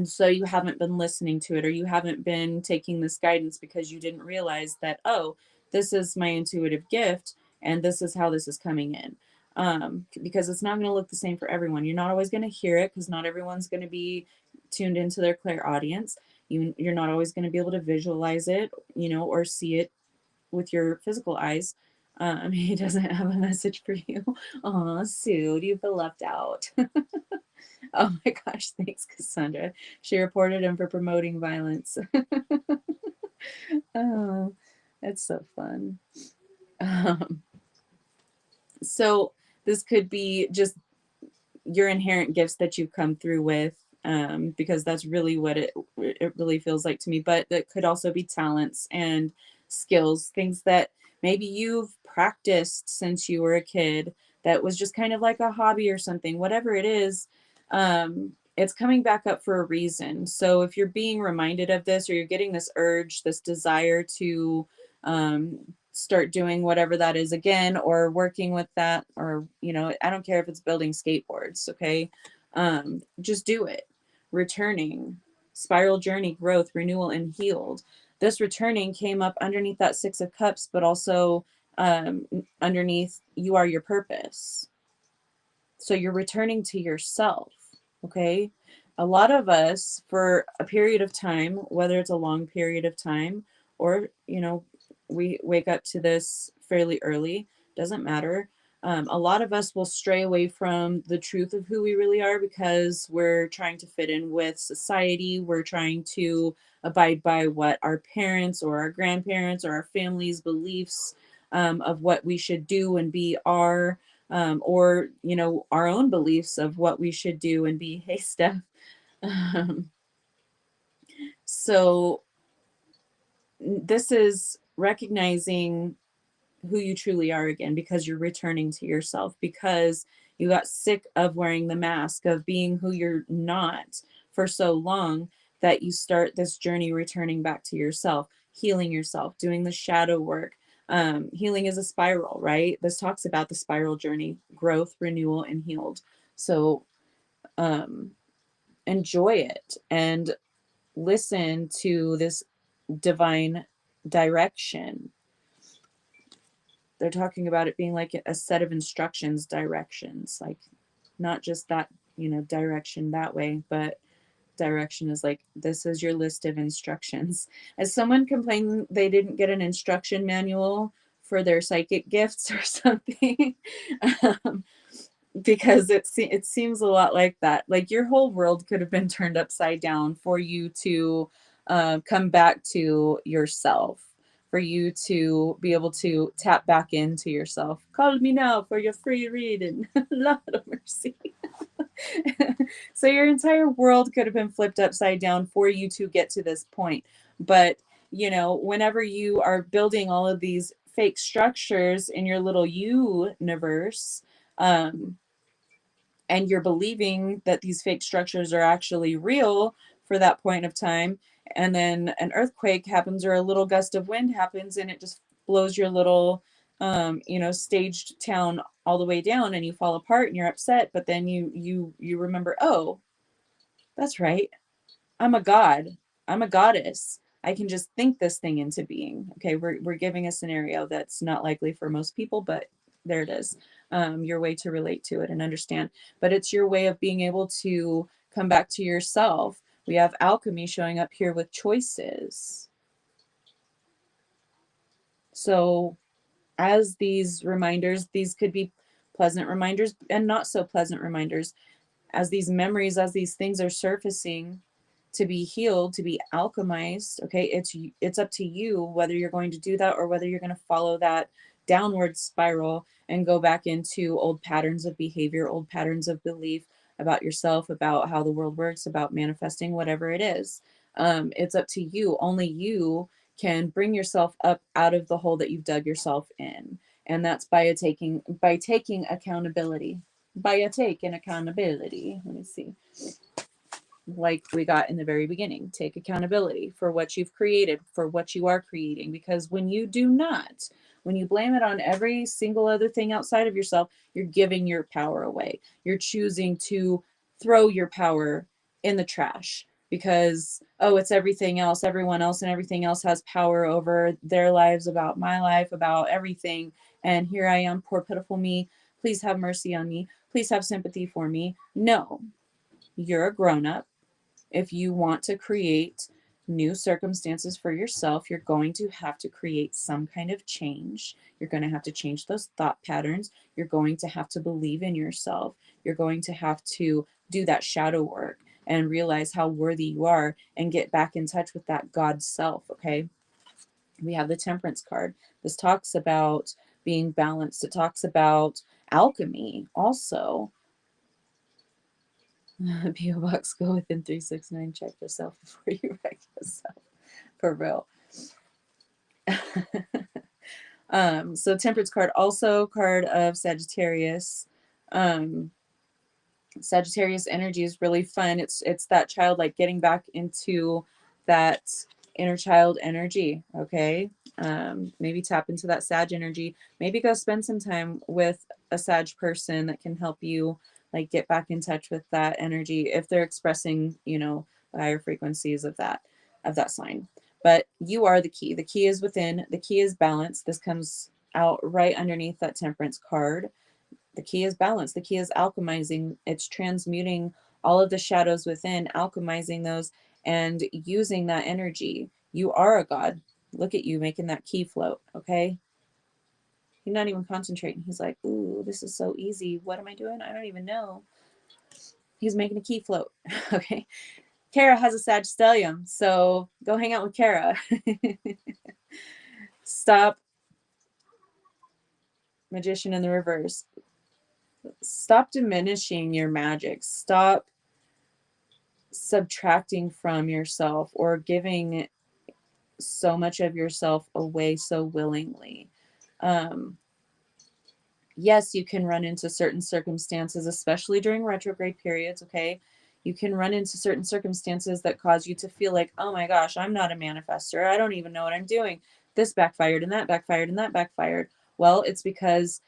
so you haven't been listening to it, or you haven't been taking this guidance because you didn't realize that, oh, this is my intuitive gift and this is how this is coming in. Because it's not going to look the same for everyone. You're not always going to hear it because not everyone's going to be tuned into their clairaudience. You're not always going to be able to visualize it, or see it with your physical eyes. He doesn't have a message for you. Aw, Sue, you've been left out. Oh my gosh, thanks, Cassandra. She reported him for promoting violence. Oh, that's so fun. So this could be just your inherent gifts that you've come through with, because that's really what it really feels like to me. But it could also be talents and skills, things that maybe you've practiced since you were a kid that was just kind of like a hobby or something. Whatever it is, it's coming back up for a reason. So if you're being reminded of this, or you're getting this urge, this desire to start doing whatever that is again, or working with that, or, I don't care if it's building skateboards. Okay. Just do it. Returning, spiral journey, growth, renewal, and healed. This returning came up underneath that Six of Cups, but also underneath you are your purpose. So you're returning to yourself, okay? A lot of us, for a period of time, whether it's a long period of time or, we wake up to this fairly early, doesn't matter. A lot of us will stray away from the truth of who we really are because we're trying to fit in with society. We're trying to abide by what our parents or our grandparents or our family's beliefs of what we should do and be are, or our own beliefs of what we should do and be. Hey, Steph. Um, so this is recognizing who you truly are again, because you're returning to yourself, because you got sick of wearing the mask of being who you're not for so long, that you start this journey returning back to yourself, healing yourself, doing the shadow work. Healing is a spiral, right? This talks about the spiral journey: growth, renewal, and healed. So um, enjoy it and listen to this divine direction. They're talking about it being like a set of instructions, directions, like not just that, direction that way, but direction is like, this is your list of instructions. As someone complained they didn't get an instruction manual for their psychic gifts or something, um, because it seems a lot like that. Like your whole world could have been turned upside down for you to come back to yourself, for you to be able to tap back into yourself. Call me now for your free reading. Lord of mercy. So your entire world could have been flipped upside down for you to get to this point. But whenever you are building all of these fake structures in your little universe, um, and you're believing that these fake structures are actually real for that point of time, and then an earthquake happens or a little gust of wind happens and it just blows your little staged town all the way down, and you fall apart and you're upset, but then you remember, oh, that's right, I'm a god. I'm a goddess. I can just think this thing into being. Okay, we're giving a scenario that's not likely for most people, but there it is. Your way to relate to it and understand. But it's your way of being able to come back to yourself. We have alchemy showing up here with choices. So as these reminders, these could be pleasant reminders and not so pleasant reminders. As these memories, as these things are surfacing, to be healed, to be alchemized, okay, it's up to you whether you're going to do that or whether you're going to follow that downward spiral and go back into old patterns of behavior, old patterns of belief about yourself, about how the world works, about manifesting, whatever it is. It's up to you. Only you can bring yourself up out of the hole that you've dug yourself in, and that's by taking accountability, taking accountability. Let me see. Like we got in the very beginning, take accountability for what you've created, for what you are creating. Because when you do not, when you blame it on every single other thing outside of yourself, you're giving your power away. You're choosing to throw your power in the trash because, oh, it's everything else, everyone else, and everything else has power over their lives, about my life, about everything. And here I am, poor, pitiful me. Please have mercy on me. Please have sympathy for me. No, you're a grown up. If you want to create new circumstances for yourself, you're going to have to create some kind of change. You're going to have to change those thought patterns. You're going to have to believe in yourself. You're going to have to do that shadow work and realize how worthy you are and get back in touch with that God self, okay? We have the Temperance card. This talks about being balanced. It talks about alchemy also. P.O. Box, go within 369. Check yourself before you wreck yourself. For real. So Temperance card, also card of Sagittarius. Sagittarius energy is really fun. It's that child, like getting back into that inner child energy. Okay. Maybe tap into that Sag energy. Maybe go spend some time with a Sag person that can help you like get back in touch with that energy if they're expressing, higher frequencies of that sign. But you are the key. The key is within. The key is balance. This comes out right underneath that temperance card. The key is balance. The key is alchemizing. It's transmuting all of the shadows within, alchemizing those, and using that energy. You are a god. Look at you making that key float, okay? He's not even concentrating. He's like, ooh, this is so easy. What am I doing? I don't even know. He's making a key float, okay? Kara has a Sagittarium, so go hang out with Kara. Stop, Magician in the reverse. Stop diminishing your magic. Stop subtracting from yourself or giving so much of yourself away so willingly. Yes, you can run into certain circumstances, especially during retrograde periods, okay? You can run into certain circumstances that cause you to feel like, oh my gosh, I'm not a manifester. I don't even know what I'm doing. This backfired and that backfired and that backfired. Well, it's because,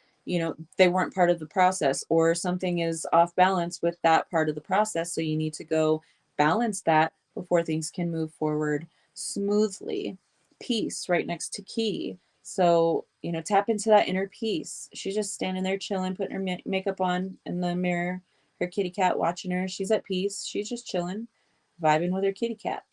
they weren't part of the process, or something is off balance with that part of the process. So you need to go balance that before things can move forward smoothly. Peace right next to key. So, tap into that inner peace. She's just standing there chilling, putting her makeup on in the mirror, her kitty cat watching her. She's at peace. She's just chilling, vibing with her kitty cat,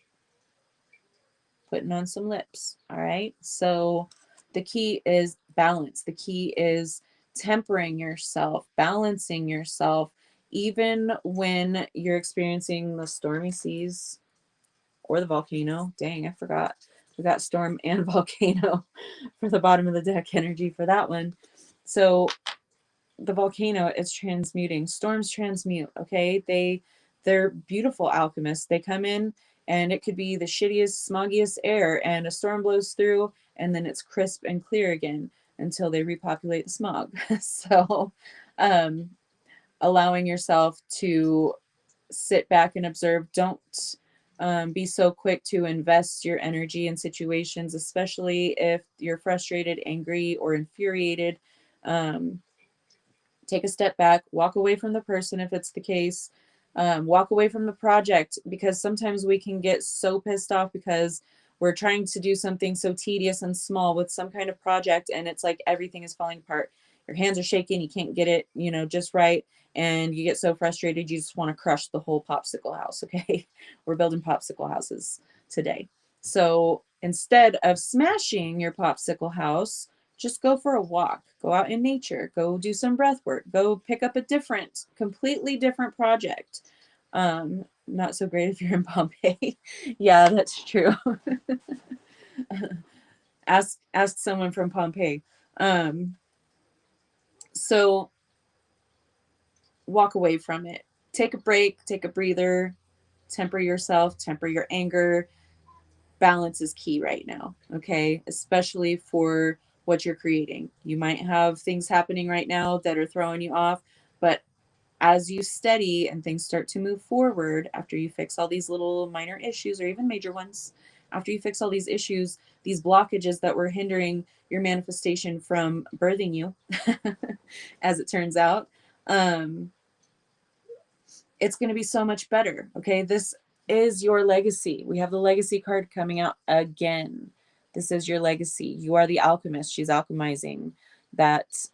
putting on some lips. All right. So the key is balance. The key is tempering yourself, balancing yourself, even when you're experiencing the stormy seas or the volcano. Dang, I forgot. We got storm and volcano for the bottom of the deck energy for that one. So the volcano is transmuting. Storms transmute, okay? They're beautiful alchemists. They come in and it could be the shittiest, smoggiest air, and a storm blows through and then it's crisp and clear again until they repopulate the smog. So allowing yourself to sit back and observe. Don't be so quick to invest your energy in situations, especially if you're frustrated, angry, or infuriated. Take a step back, walk away from the person if it's the case, walk away from the project, because sometimes we can get so pissed off because we're trying to do something so tedious and small with some kind of project, and it's like everything is falling apart. Your hands are shaking, you can't get it, just right, and you get so frustrated you just want to crush the whole popsicle house, okay? We're building popsicle houses today. So instead of smashing your popsicle house, just go for a walk, go out in nature, go do some breath work, go pick up a completely different project. Not so great if you're in Pompeii. Yeah, that's true. ask someone from Pompeii. So walk away from it. Take a break, take a breather, temper yourself, temper your anger. Balance is key right now, okay? Especially for what you're creating. You might have things happening right now that are throwing you off, but as you steady and things start to move forward, after you fix all these little minor issues or even major ones, after you fix all these issues, these blockages that were hindering your manifestation from birthing you, as it turns out, it's going to be so much better. Okay. This is your legacy. We have the legacy card coming out again. This is your legacy. You are the alchemist. She's alchemizing that,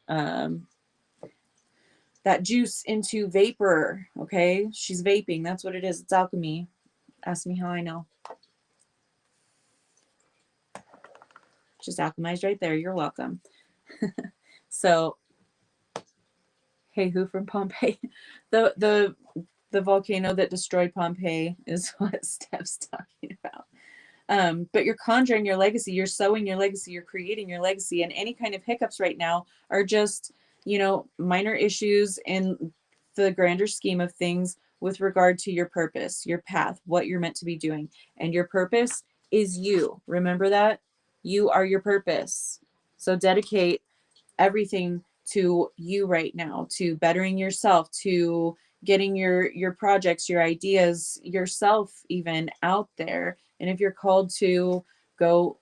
that juice into vapor. Okay. She's vaping. That's what it is. It's alchemy. Ask me how I know. Just alchemized right there. You're welcome. So, hey, who from Pompeii? The volcano that destroyed Pompeii is what Steph's talking about. But you're conjuring your legacy, you're sowing your legacy, you're creating your legacy, and any kind of hiccups right now are just, minor issues in the grander scheme of things with regard to your purpose, your path, what you're meant to be doing. And your purpose is you. Remember that? You are your purpose. So dedicate everything to you right now, to bettering yourself, to getting your projects, your ideas, yourself even out there. And if you're called to go,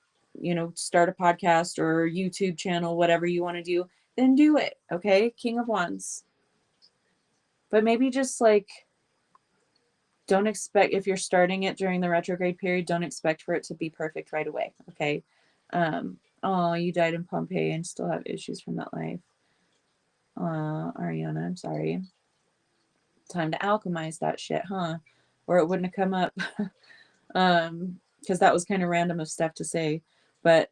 start a podcast or YouTube channel, whatever you want to do, then do it. Okay. King of Wands. But maybe just like don't expect, if you're starting it during the retrograde period, don't expect for it to be perfect right away. Okay. Oh, you died in Pompeii and still have issues from that life. Ariana, I'm sorry. Time to alchemize that shit, huh? Or it wouldn't have come up. Because that was kind of random of stuff to say. But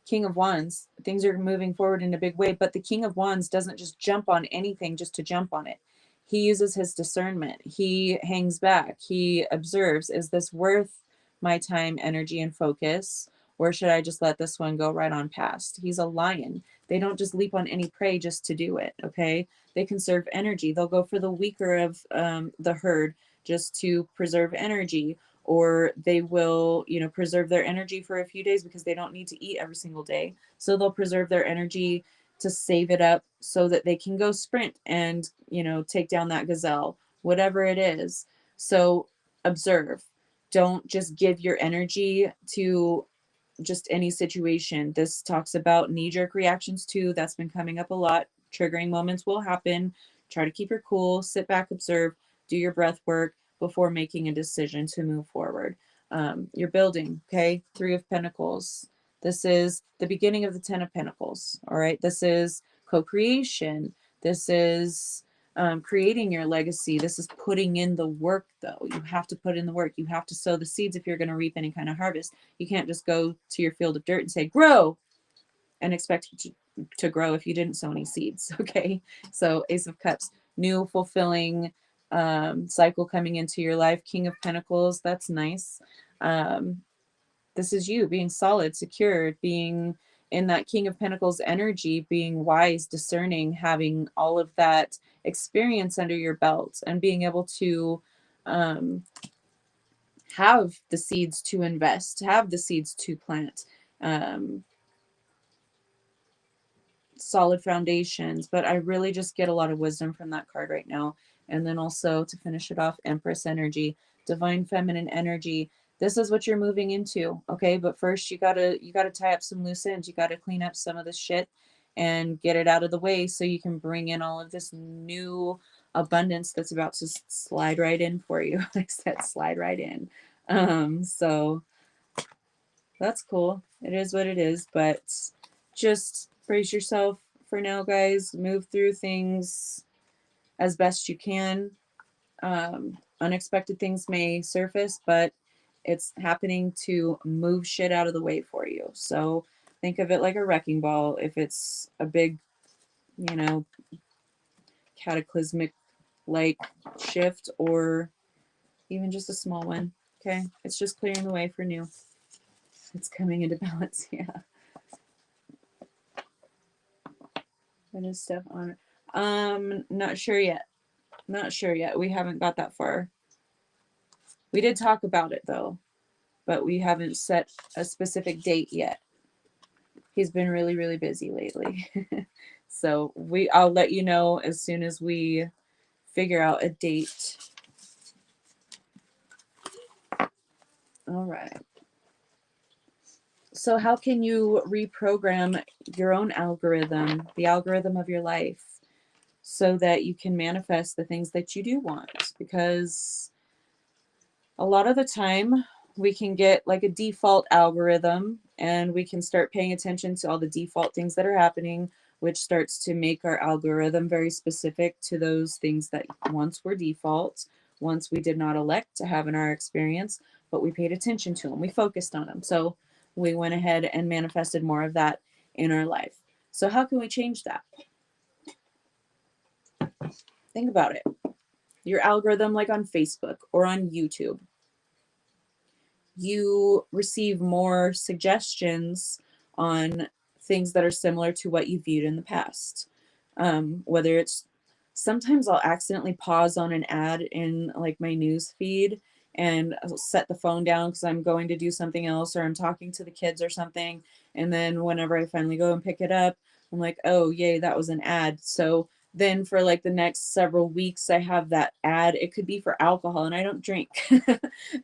King of Wands, things are moving forward in a big way, but the King of Wands doesn't just jump on anything just to jump on it. He uses his discernment. He hangs back. He observes, is this worth my time, energy, and focus? Or should I just let this one go right on past? He's a lion. They don't just leap on any prey just to do it, okay? They conserve energy. They'll go for the weaker of the herd just to preserve energy, or they will, you know, preserve their energy for a few days because they don't need to eat every single day. So they'll preserve their energy to save it up so that they can go sprint and, you know, take down that gazelle, whatever it is. So observe. Don't just give your energy to just any situation. This talks about knee-jerk reactions too. That's been coming up a lot. Triggering moments will happen. Try to keep your cool, sit back, observe, do your breath work before making a decision to move forward. You're building, okay? 3 of Pentacles. This is the beginning of the 10 of Pentacles, all right? This is co-creation. This is creating your legacy. This is putting in the work, though. You have to put in the work. You have to sow the seeds if you're going to reap any kind of harvest. You can't just go to your field of dirt and say, grow, and expect it to grow if you didn't sow any seeds. Okay. So Ace of Cups, new fulfilling cycle coming into your life. King of Pentacles, that's nice. This is you being solid, secure, being in that King of Pentacles energy, being wise, discerning, having all of that experience under your belt, and being able to have the seeds to invest, have the seeds to plant, solid foundations. But I really just get a lot of wisdom from that card right now. And then also to finish it off, Empress energy, divine feminine energy. This is what you're moving into, okay? But first you gotta tie up some loose ends. You gotta clean up some of this shit and get it out of the way so you can bring in all of this new abundance that's about to slide right in for you. I said slide right in. So that's cool. It is what it is, but just brace yourself for now, guys. Move through things as best you can. Unexpected things may surface, but it's happening to move shit out of the way for you. So think of it like a wrecking ball. If it's a big, you know, cataclysmic like shift, or even just a small one, okay? It's just clearing the way for new. It's coming into balance, yeah. That is stuff on it. Not sure yet. Not sure yet. We haven't got that far. We did talk about it though, but we haven't set a specific date yet. He's been really, really busy lately. So I'll let you know as soon as we figure out a date. All right. So how can you reprogram your own algorithm, the algorithm of your life, so that you can manifest the things that you do want? Because a lot of the time we can get like a default algorithm and we can start paying attention to all the default things that are happening, which starts to make our algorithm very specific to those things that once were default, once we did not elect to have in our experience, but we paid attention to them, we focused on them. So we went ahead and manifested more of that in our life. So how can we change that? Think about it. Your algorithm, like on Facebook or on YouTube, you receive more suggestions on things that are similar to what you viewed in the past. Whether it's, sometimes I'll accidentally pause on an ad in like my news feed and I'll set the phone down because I'm going to do something else, or I'm talking to the kids or something. And then whenever I finally go and pick it up, I'm like, oh, yay, that was an ad. So then for like the next several weeks, I have that ad. It could be for alcohol, and I don't drink.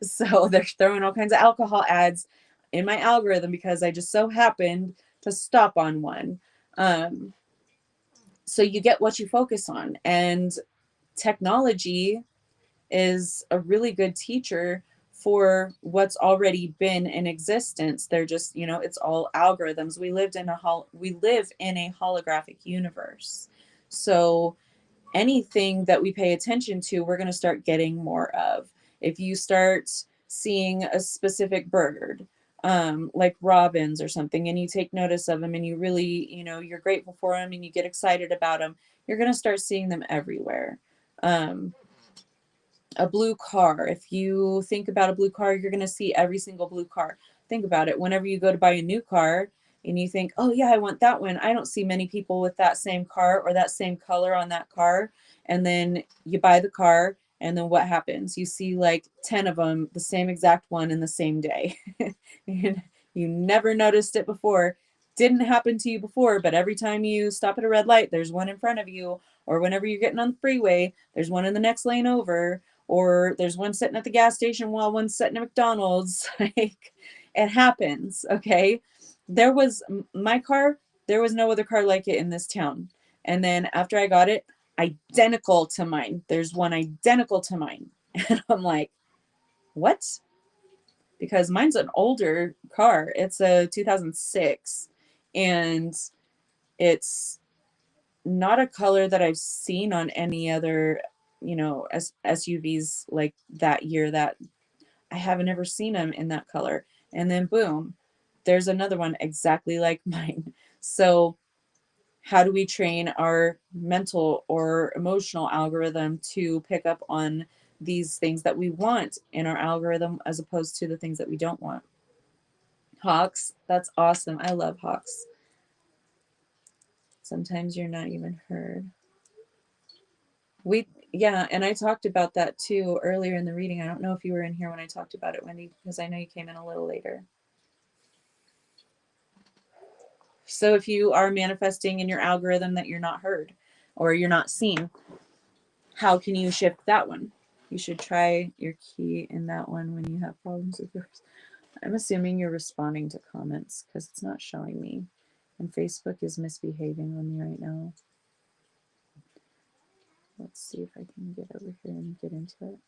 So they're throwing all kinds of alcohol ads in my algorithm because I just so happened to stop on one. So you get what you focus on. And technology is a really good teacher for what's already been in existence. They're just, you know, it's all algorithms. We live in a holographic universe. So anything that we pay attention to, we're going to start getting more of. If you start seeing a specific bird, like robins or something, and you take notice of them and you really, you know, you're grateful for them and you get excited about them, you're going to start seeing them everywhere. Um, a blue car. If you think about a blue car, you're going to see every single blue car. Think about it. Whenever you go to buy a new car and you think, oh, yeah, I want that one, I don't see many people with that same car or that same color on that car. And then you buy the car, and then what happens? You see like 10 of them, the same exact one in the same day. And you never noticed it before. Didn't happen to you before, but every time you stop at a red light, there's one in front of you. Or whenever you're getting on the freeway, there's one in the next lane over, or there's one sitting at the gas station while one's sitting at McDonald's. Like, it happens. Okay. There was my car, there was no other car like it in this town. And then after I got it, identical to mine, there's one identical to mine. And I'm like, what? Because mine's an older car. It's a 2006, and it's not a color that I've seen on any other, you know, SUVs like that year. That I haven't ever seen them in that color. And then boom, there's another one exactly like mine. So how do we train our mental or emotional algorithm to pick up on these things that we want in our algorithm as opposed to the things that we don't want? Hawks, that's awesome. I love hawks. Sometimes you're not even heard. Yeah, and I talked about that too earlier in the reading. I don't know if you were in here when I talked about it, Wendy, because I know you came in a little later. So if you are manifesting in your algorithm that you're not heard or you're not seen, how can you shift that one? You should try your key in that one when you have problems with yours. I'm assuming you're responding to comments because it's not showing me. And Facebook is misbehaving on me right now. Let's see if I can get over here and get into it.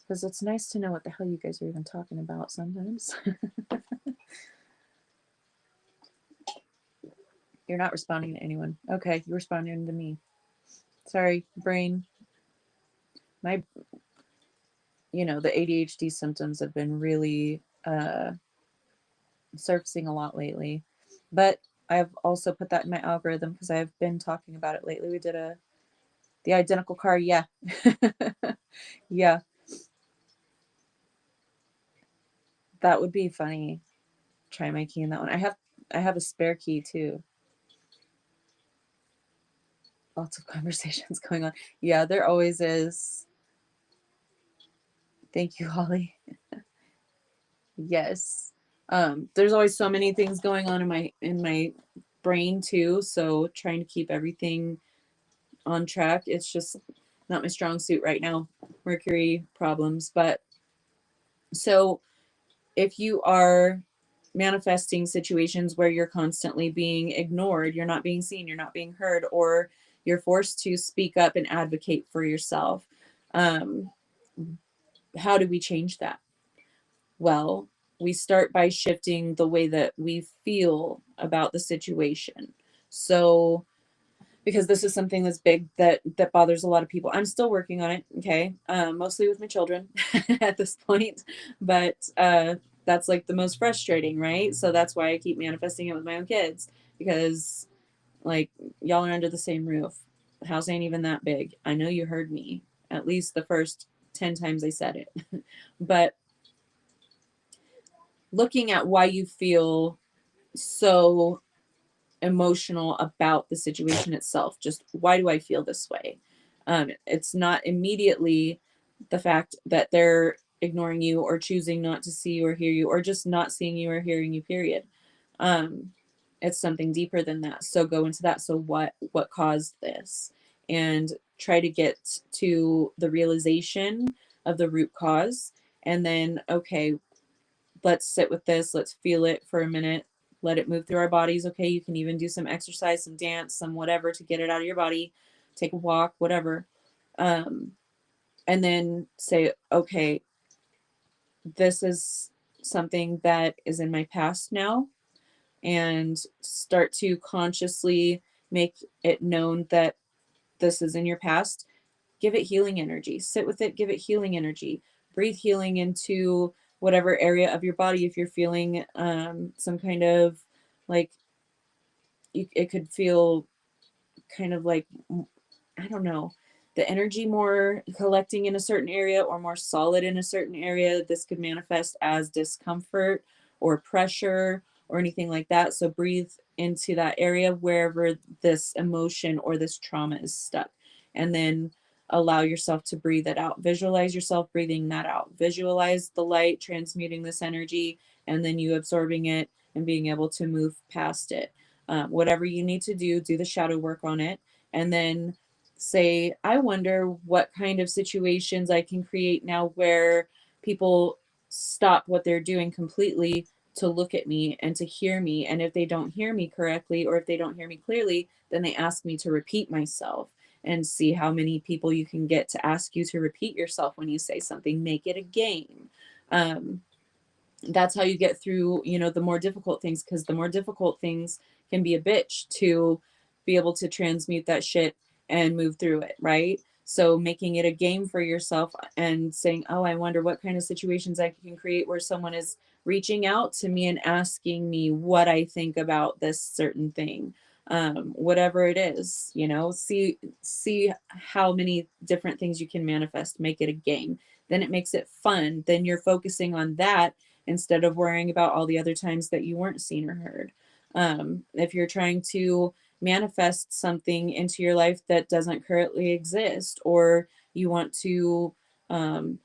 Because it's nice to know what the hell you guys are even talking about sometimes. You're not responding to anyone. Okay, you're responding to me. Sorry, brain. My, you know, the ADHD symptoms have been really surfacing a lot lately. But I've also put that in my algorithm because I've been talking about it lately. We did the identical car. Yeah. Yeah. That would be funny. Try my key in that one. I have a spare key too. Lots of conversations going on. Yeah, there always is. Thank you, Holly. Yes. There's always so many things going on in my brain too, so trying to keep everything on track, it's just not my strong suit right now. Mercury problems. But so if you are manifesting situations where you're constantly being ignored, you're not being seen, you're not being heard, or you're forced to speak up and advocate for yourself, how do we change that? Well, we start by shifting the way that we feel about the situation. So, because this is something that's big that bothers a lot of people. I'm still working on it, okay? Mostly with my children at this point, but that's like the most frustrating, right? So that's why I keep manifesting it with my own kids, because like y'all are under the same roof. The house ain't even that big. I know you heard me at least the first 10 times I said it. But looking at why you feel so emotional about the situation itself, just why do I feel this way? It's not immediately the fact that they're ignoring you or choosing not to see you or hear you or just not seeing you or hearing you, period. um, it's something deeper than that. So go into that. So what caused this, and try to get to the realization of the root cause. And then, okay, let's sit with this. Let's feel it for a minute. Let it move through our bodies. Okay, you can even do some exercise, some dance, some whatever to get it out of your body. Take a walk, whatever. and then say, okay, this is something that is in my past now, and start to consciously make it known that this is in your past. Give it healing energy. Sit with it, give it healing energy. Breathe healing into whatever area of your body. If you're feeling some kind of like, it could feel kind of like, I don't know, the energy more collecting in a certain area or more solid in a certain area. This could manifest as discomfort or pressure or anything like that. So breathe into that area wherever this emotion or this trauma is stuck. And then allow yourself to breathe it out. Visualize yourself breathing that out. Visualize the light transmuting this energy and then you absorbing it and being able to move past it. Whatever you need to do, do the shadow work on it. And then say, I wonder what kind of situations I can create now where people stop what they're doing completely to look at me and to hear me. And if they don't hear me correctly or if they don't hear me clearly, then they ask me to repeat myself, and see how many people you can get to ask you to repeat yourself when you say something. Make it a game. That's how you get through, the more difficult things, because the more difficult things can be a bitch to be able to transmute that shit and move through it, right? So making it a game for yourself and saying, oh, I wonder what kind of situations I can create where someone is reaching out to me and asking me what I think about this certain thing. Whatever it is, see how many different things you can manifest. Make it a game. Then it makes it fun. Then you're focusing on that instead of worrying about all the other times that you weren't seen or heard. If you're trying to manifest something into your life that doesn't currently exist, or you want to, um,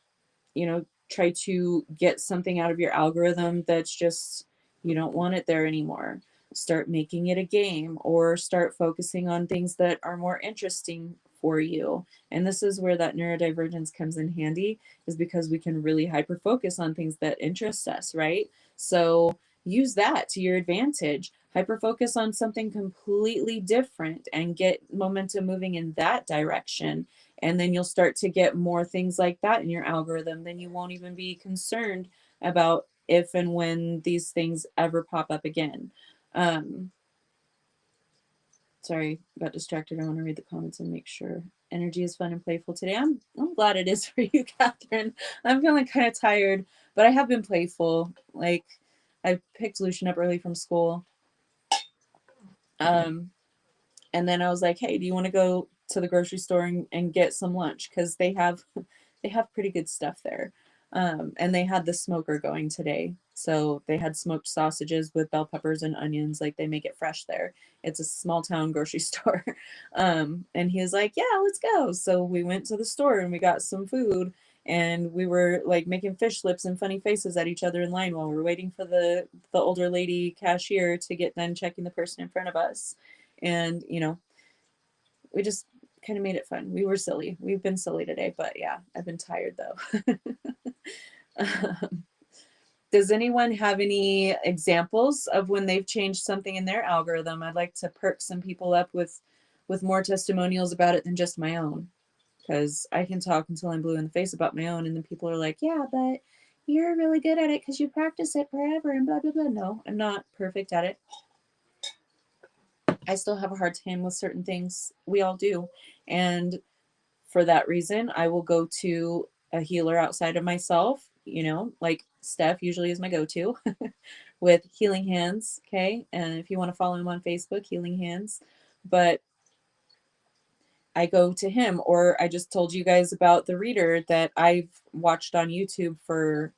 try to get something out of your algorithm that's just, you don't want it there anymore. Start making it a game or start focusing on things that are more interesting for you. And this is where that neurodivergence comes in handy, is because we can really hyper focus on things that interest us, right? So use that to your advantage. Hyper focus on something completely different and get momentum moving in that direction, and then you'll start to get more things like that in your algorithm. Then you won't even be concerned about if and when these things ever pop up again. um Sorry, got distracted. I want to read the comments and make sure. Energy is fun and playful today. I'm glad it is for you, Catherine. I'm feeling kind of tired, but I have been playful. Like, I picked Lucian up early from school. And then I was like, hey, do you want to go to the grocery store and get some lunch? Because they have pretty good stuff there. And they had the smoker going today. So they had smoked sausages with bell peppers and onions. Like, they make it fresh there. It's a small town grocery store. And he was like, yeah, let's go. So we went to the store and we got some food. And we were like making fish lips and funny faces at each other in line while we were waiting for the older lady cashier to get done checking the person in front of us. And, we just kind of made it fun. We were silly. We've been silly today, but yeah, I've been tired though. Does anyone have any examples of when they've changed something in their algorithm? I'd like to perk some people up with more testimonials about it than just my own, because I can talk until I'm blue in the face about my own, and then people are like, yeah, but you're really good at it because you practice it forever and blah, blah, blah. No, I'm not perfect at it. I still have a hard time with certain things. We all do. And for that reason, I will go to a healer outside of myself, like Steph usually is my go-to with Healing Hands. Okay. And if you want to follow him on Facebook, Healing Hands. But I go to him, or I just told you guys about the reader that I've watched on YouTube for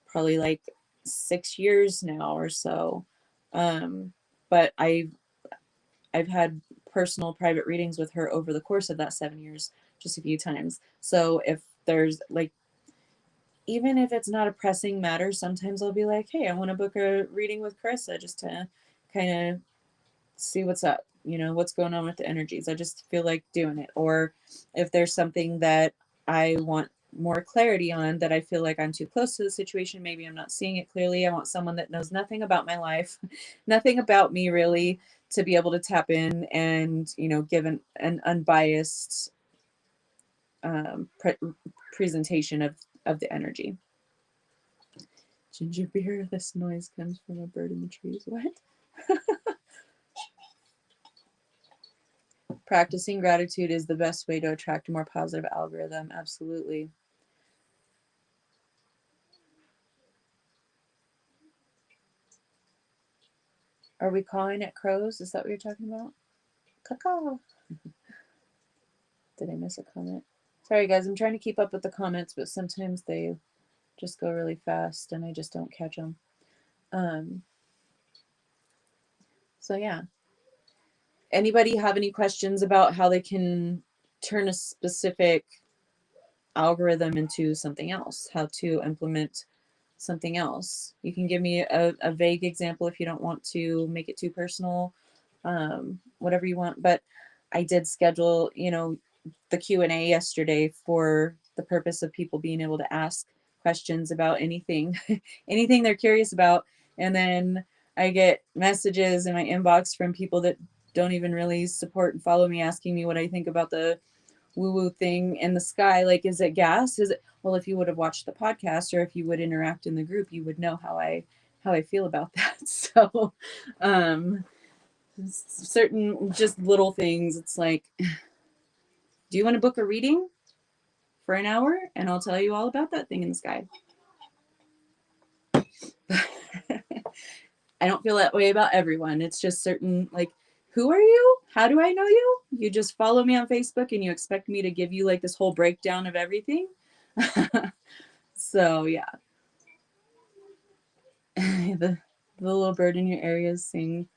probably like 6 years now or so. But I've had personal private readings with her over the course of that 7 years, just a few times. So if there's like, even if it's not a pressing matter, sometimes I'll be like, hey, I want to book a reading with Carissa just to kind of see what's up, what's going on with the energies. I just feel like doing it. Or if there's something that I want more clarity on, that I feel like I'm too close to the situation, maybe I'm not seeing it clearly, I want someone that knows nothing about my life, nothing about me really, to be able to tap in and, give an unbiased presentation of the energy. Ginger beer, this noise comes from a bird in the trees. What? Practicing gratitude is the best way to attract a more positive algorithm. Absolutely. Are we calling it crows? Is that what you're talking about? Caw. Did I miss a comment? Sorry, guys. I'm trying to keep up with the comments, but sometimes they just go really fast and I just don't catch them. So, yeah. Anybody have any questions about how they can turn a specific algorithm into something else? How to implement something else? You can give me a vague example if you don't want to make it too personal, whatever you want. But I did schedule, the Q&A yesterday for the purpose of people being able to ask questions about anything, anything they're curious about. And then I get messages in my inbox from people that don't even really support and follow me, asking me what I think about the woo-woo thing in the sky. Like, is it gas? Is it? Well, if you would have watched the podcast or if you would interact in the group, you would know how I feel about that. So certain just little things, it's like, do you want to book a reading for an hour and I'll tell you all about that thing in the sky? I don't feel that way about everyone. It's just certain, like, who are you? How do I know you? You just follow me on Facebook and you expect me to give you like this whole breakdown of everything? So yeah. the little bird in your area is saying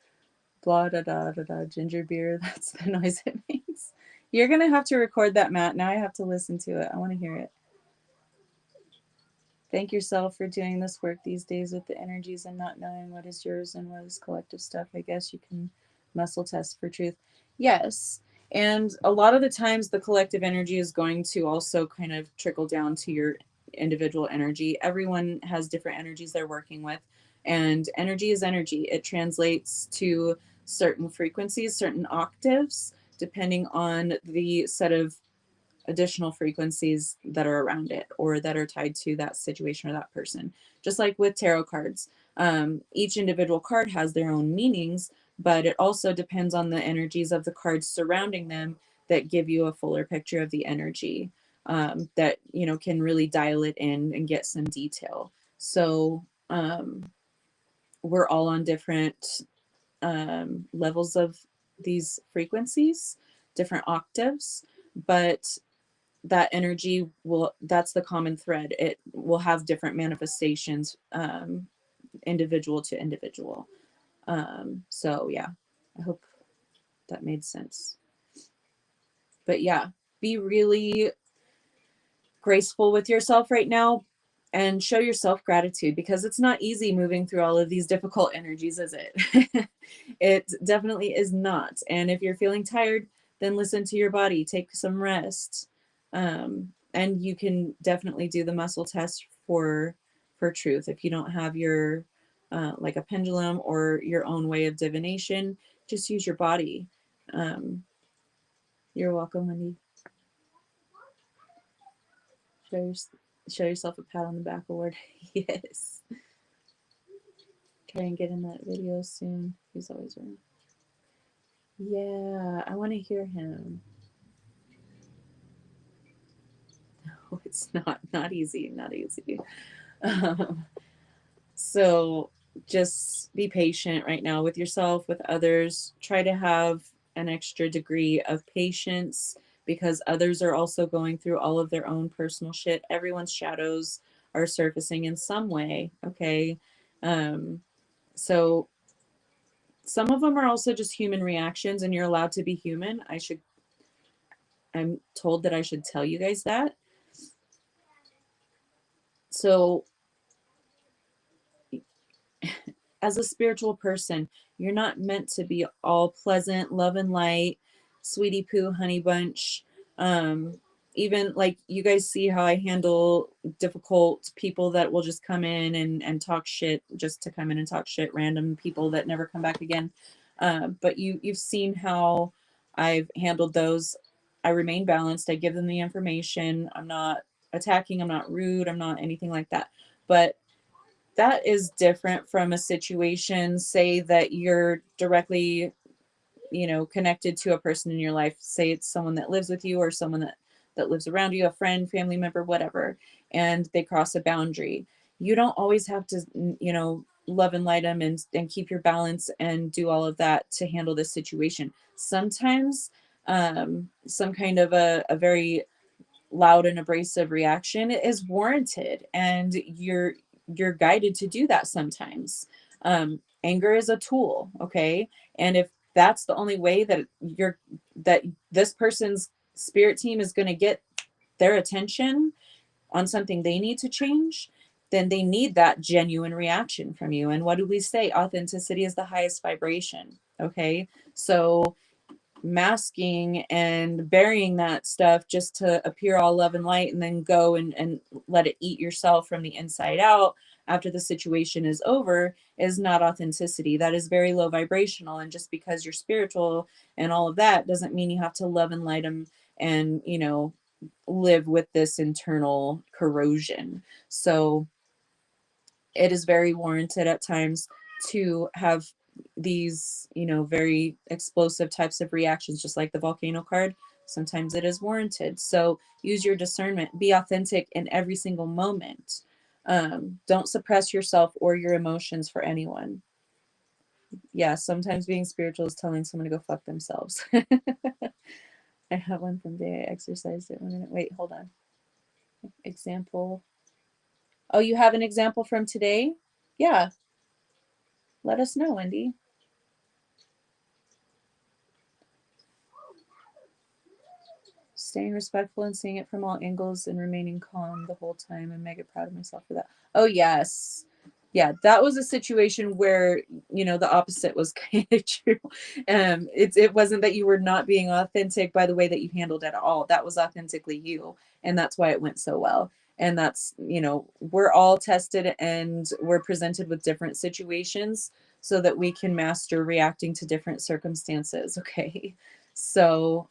blah da da da da ginger beer. That's the noise it makes. You're gonna have to record that, Matt. Now I have to listen to it. I want to hear it. Thank yourself for doing this work these days with the energies and not knowing what is yours and what is collective stuff. I guess you can muscle test for truth. Yes. And a lot of the times the collective energy is going to also kind of trickle down to your individual energy. Everyone has different energies they're working with, and energy is energy. It translates to certain frequencies, certain octaves, depending on the set of additional frequencies that are around it or that are tied to that situation or that person. Just like with tarot cards, each individual card has their own meanings, but it also depends on the energies of the cards surrounding them that give you a fuller picture of the energy, that can really dial it in and get some detail. So we're all on different levels of these frequencies, different octaves, but that energy that's the common thread. It will have different manifestations, individual to individual. So yeah, I hope that made sense. But yeah, be really graceful with yourself right now and show yourself gratitude, because it's not easy moving through all of these difficult energies, is it? It definitely is not. And if you're feeling tired, then listen to your body, take some rest. And you can definitely do the muscle test for truth. If you don't have your like a pendulum or your own way of divination, just use your body. You're welcome, Wendy. Show yourself a pat on the back award. Yes. Try and get in that video soon. He's always around. Yeah, I want to hear him. No, it's not easy. Not easy. So just be patient right now with yourself, with others. Try to have an extra degree of patience, because others are also going through all of their own personal shit. Everyone's shadows are surfacing in some way. Okay. So some of them are also just human reactions, and you're allowed to be human. I'm told that I should tell you guys that. So as a spiritual person, you're not meant to be all pleasant, love and light, sweetie poo, honey bunch. Even like you guys see how I handle difficult people that will just come in and talk shit just to come in and talk shit, random people that never come back again. But you've seen how I've handled those. I remain balanced. I give them the information. I'm not attacking. I'm not rude. I'm not anything like that. But that is different from a situation, say that you're directly, connected to a person in your life. Say it's someone that lives with you or someone that lives around you, a friend, family member, whatever, and they cross a boundary. You don't always have to, love and light them and keep your balance and do all of that to handle this situation. Sometimes some kind of a very loud and abrasive reaction is warranted, and you're guided to do that sometimes. Anger is a tool, okay? And if that's the only way that this person's spirit team is going to get their attention on something they need to change, then they need that genuine reaction from you. And what do we say? Authenticity is the highest vibration, okay? So masking and burying that stuff just to appear all love and light and then go and let it eat yourself from the inside out after the situation is over is not authenticity. That is very low vibrational. And just because you're spiritual and all of that doesn't mean you have to love and light them and, live with this internal corrosion. So it is very warranted at times to have these, very explosive types of reactions, just like the volcano card. Sometimes it is warranted. So use your discernment, be authentic in every single moment. Don't suppress yourself or your emotions for anyone. Yeah, sometimes being spiritual is telling someone to go fuck themselves. I have one from day I exercised it 1 minute. Wait, hold on. Example. Oh, you have an example from today? Yeah, let us know, Wendy. Staying respectful and seeing it from all angles and remaining calm the whole time. I'm mega proud of myself for that. Oh, yes. Yeah, that was a situation where, the opposite was kind of true. It wasn't that you were not being authentic by the way that you handled it at all. That was authentically you. And that's why it went so well. And that's, we're all tested and we're presented with different situations so that we can master reacting to different circumstances. Okay. So,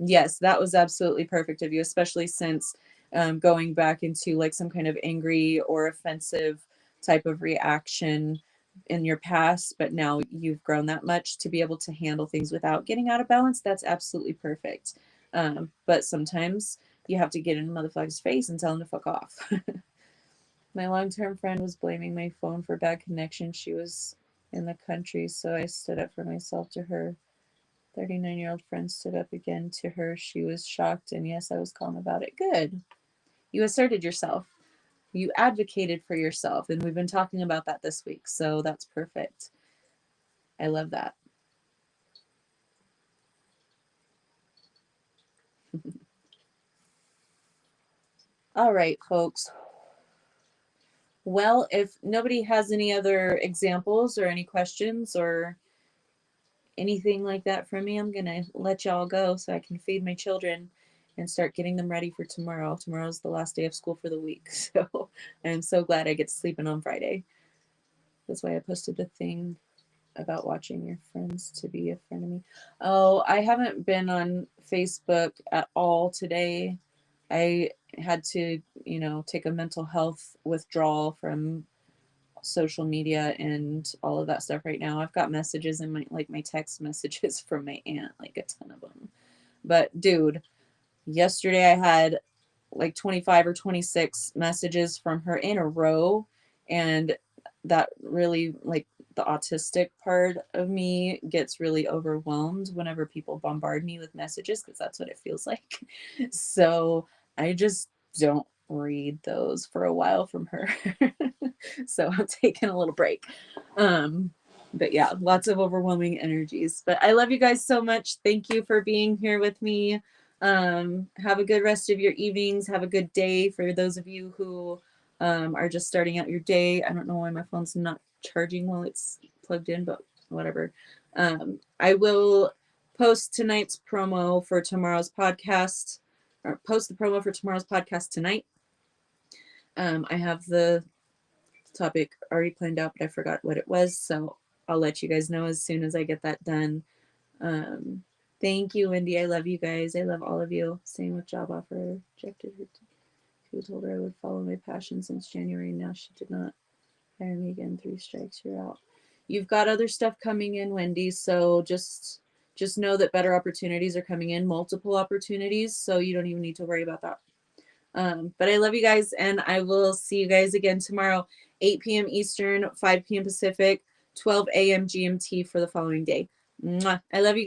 yes, that was absolutely perfect of you, especially since going back into like some kind of angry or offensive type of reaction in your past, but now you've grown that much to be able to handle things without getting out of balance. That's absolutely perfect. But sometimes you have to get in a motherfucker's face and tell him to fuck off. My long-term friend was blaming my phone for bad connection. She was in the country, so I stood up for myself to her. 39-year-old friend stood up again to her. She was shocked, and yes, I was calm about it. Good. You asserted yourself. You advocated for yourself, and we've been talking about that this week, so that's perfect. I love that. All right, folks. Well, if nobody has any other examples or any questions or anything like that from me, I'm going to let y'all go so I can feed my children and start getting them ready for tomorrow. Tomorrow's the last day of school for the week, so I'm so glad I get to sleep in on Friday. That's why I posted a thing about watching your friends to be a friend of me. Oh, I haven't been on Facebook at all today. I had to, take a mental health withdrawal from social media and all of that stuff right now. I've got messages in my text messages from my aunt, like a ton of them. But dude, yesterday I had like 25 or 26 messages from her in a row, and that really, like, the autistic part of me gets really overwhelmed whenever people bombard me with messages, because that's what it feels like. So I just don't read those for a while from her. So I'm taking a little break. But yeah, lots of overwhelming energies. But I love you guys so much. Thank you for being here with me. Have a good rest of your evenings. Have a good day for those of you who are just starting out your day. I don't know why my phone's not charging while it's plugged in, but whatever. I will post tonight's promo for tomorrow's podcast, or post the promo for tomorrow's podcast tonight. I have the topic already planned out, but I forgot what it was, so I'll let you guys know as soon as I get that done. Thank you, Wendy. I love you guys. I love all of you. Same with job offer. Rejected her. Who told her I would follow my passion since January. Now she did not hire me again. 3 strikes, you're out. You've got other stuff coming in, Wendy. So just know that better opportunities are coming in, multiple opportunities. So you don't even need to worry about that. But I love you guys, and I will see you guys again tomorrow, 8 p.m. Eastern, 5 p.m. Pacific, 12 a.m. GMT for the following day. Mwah. I love you.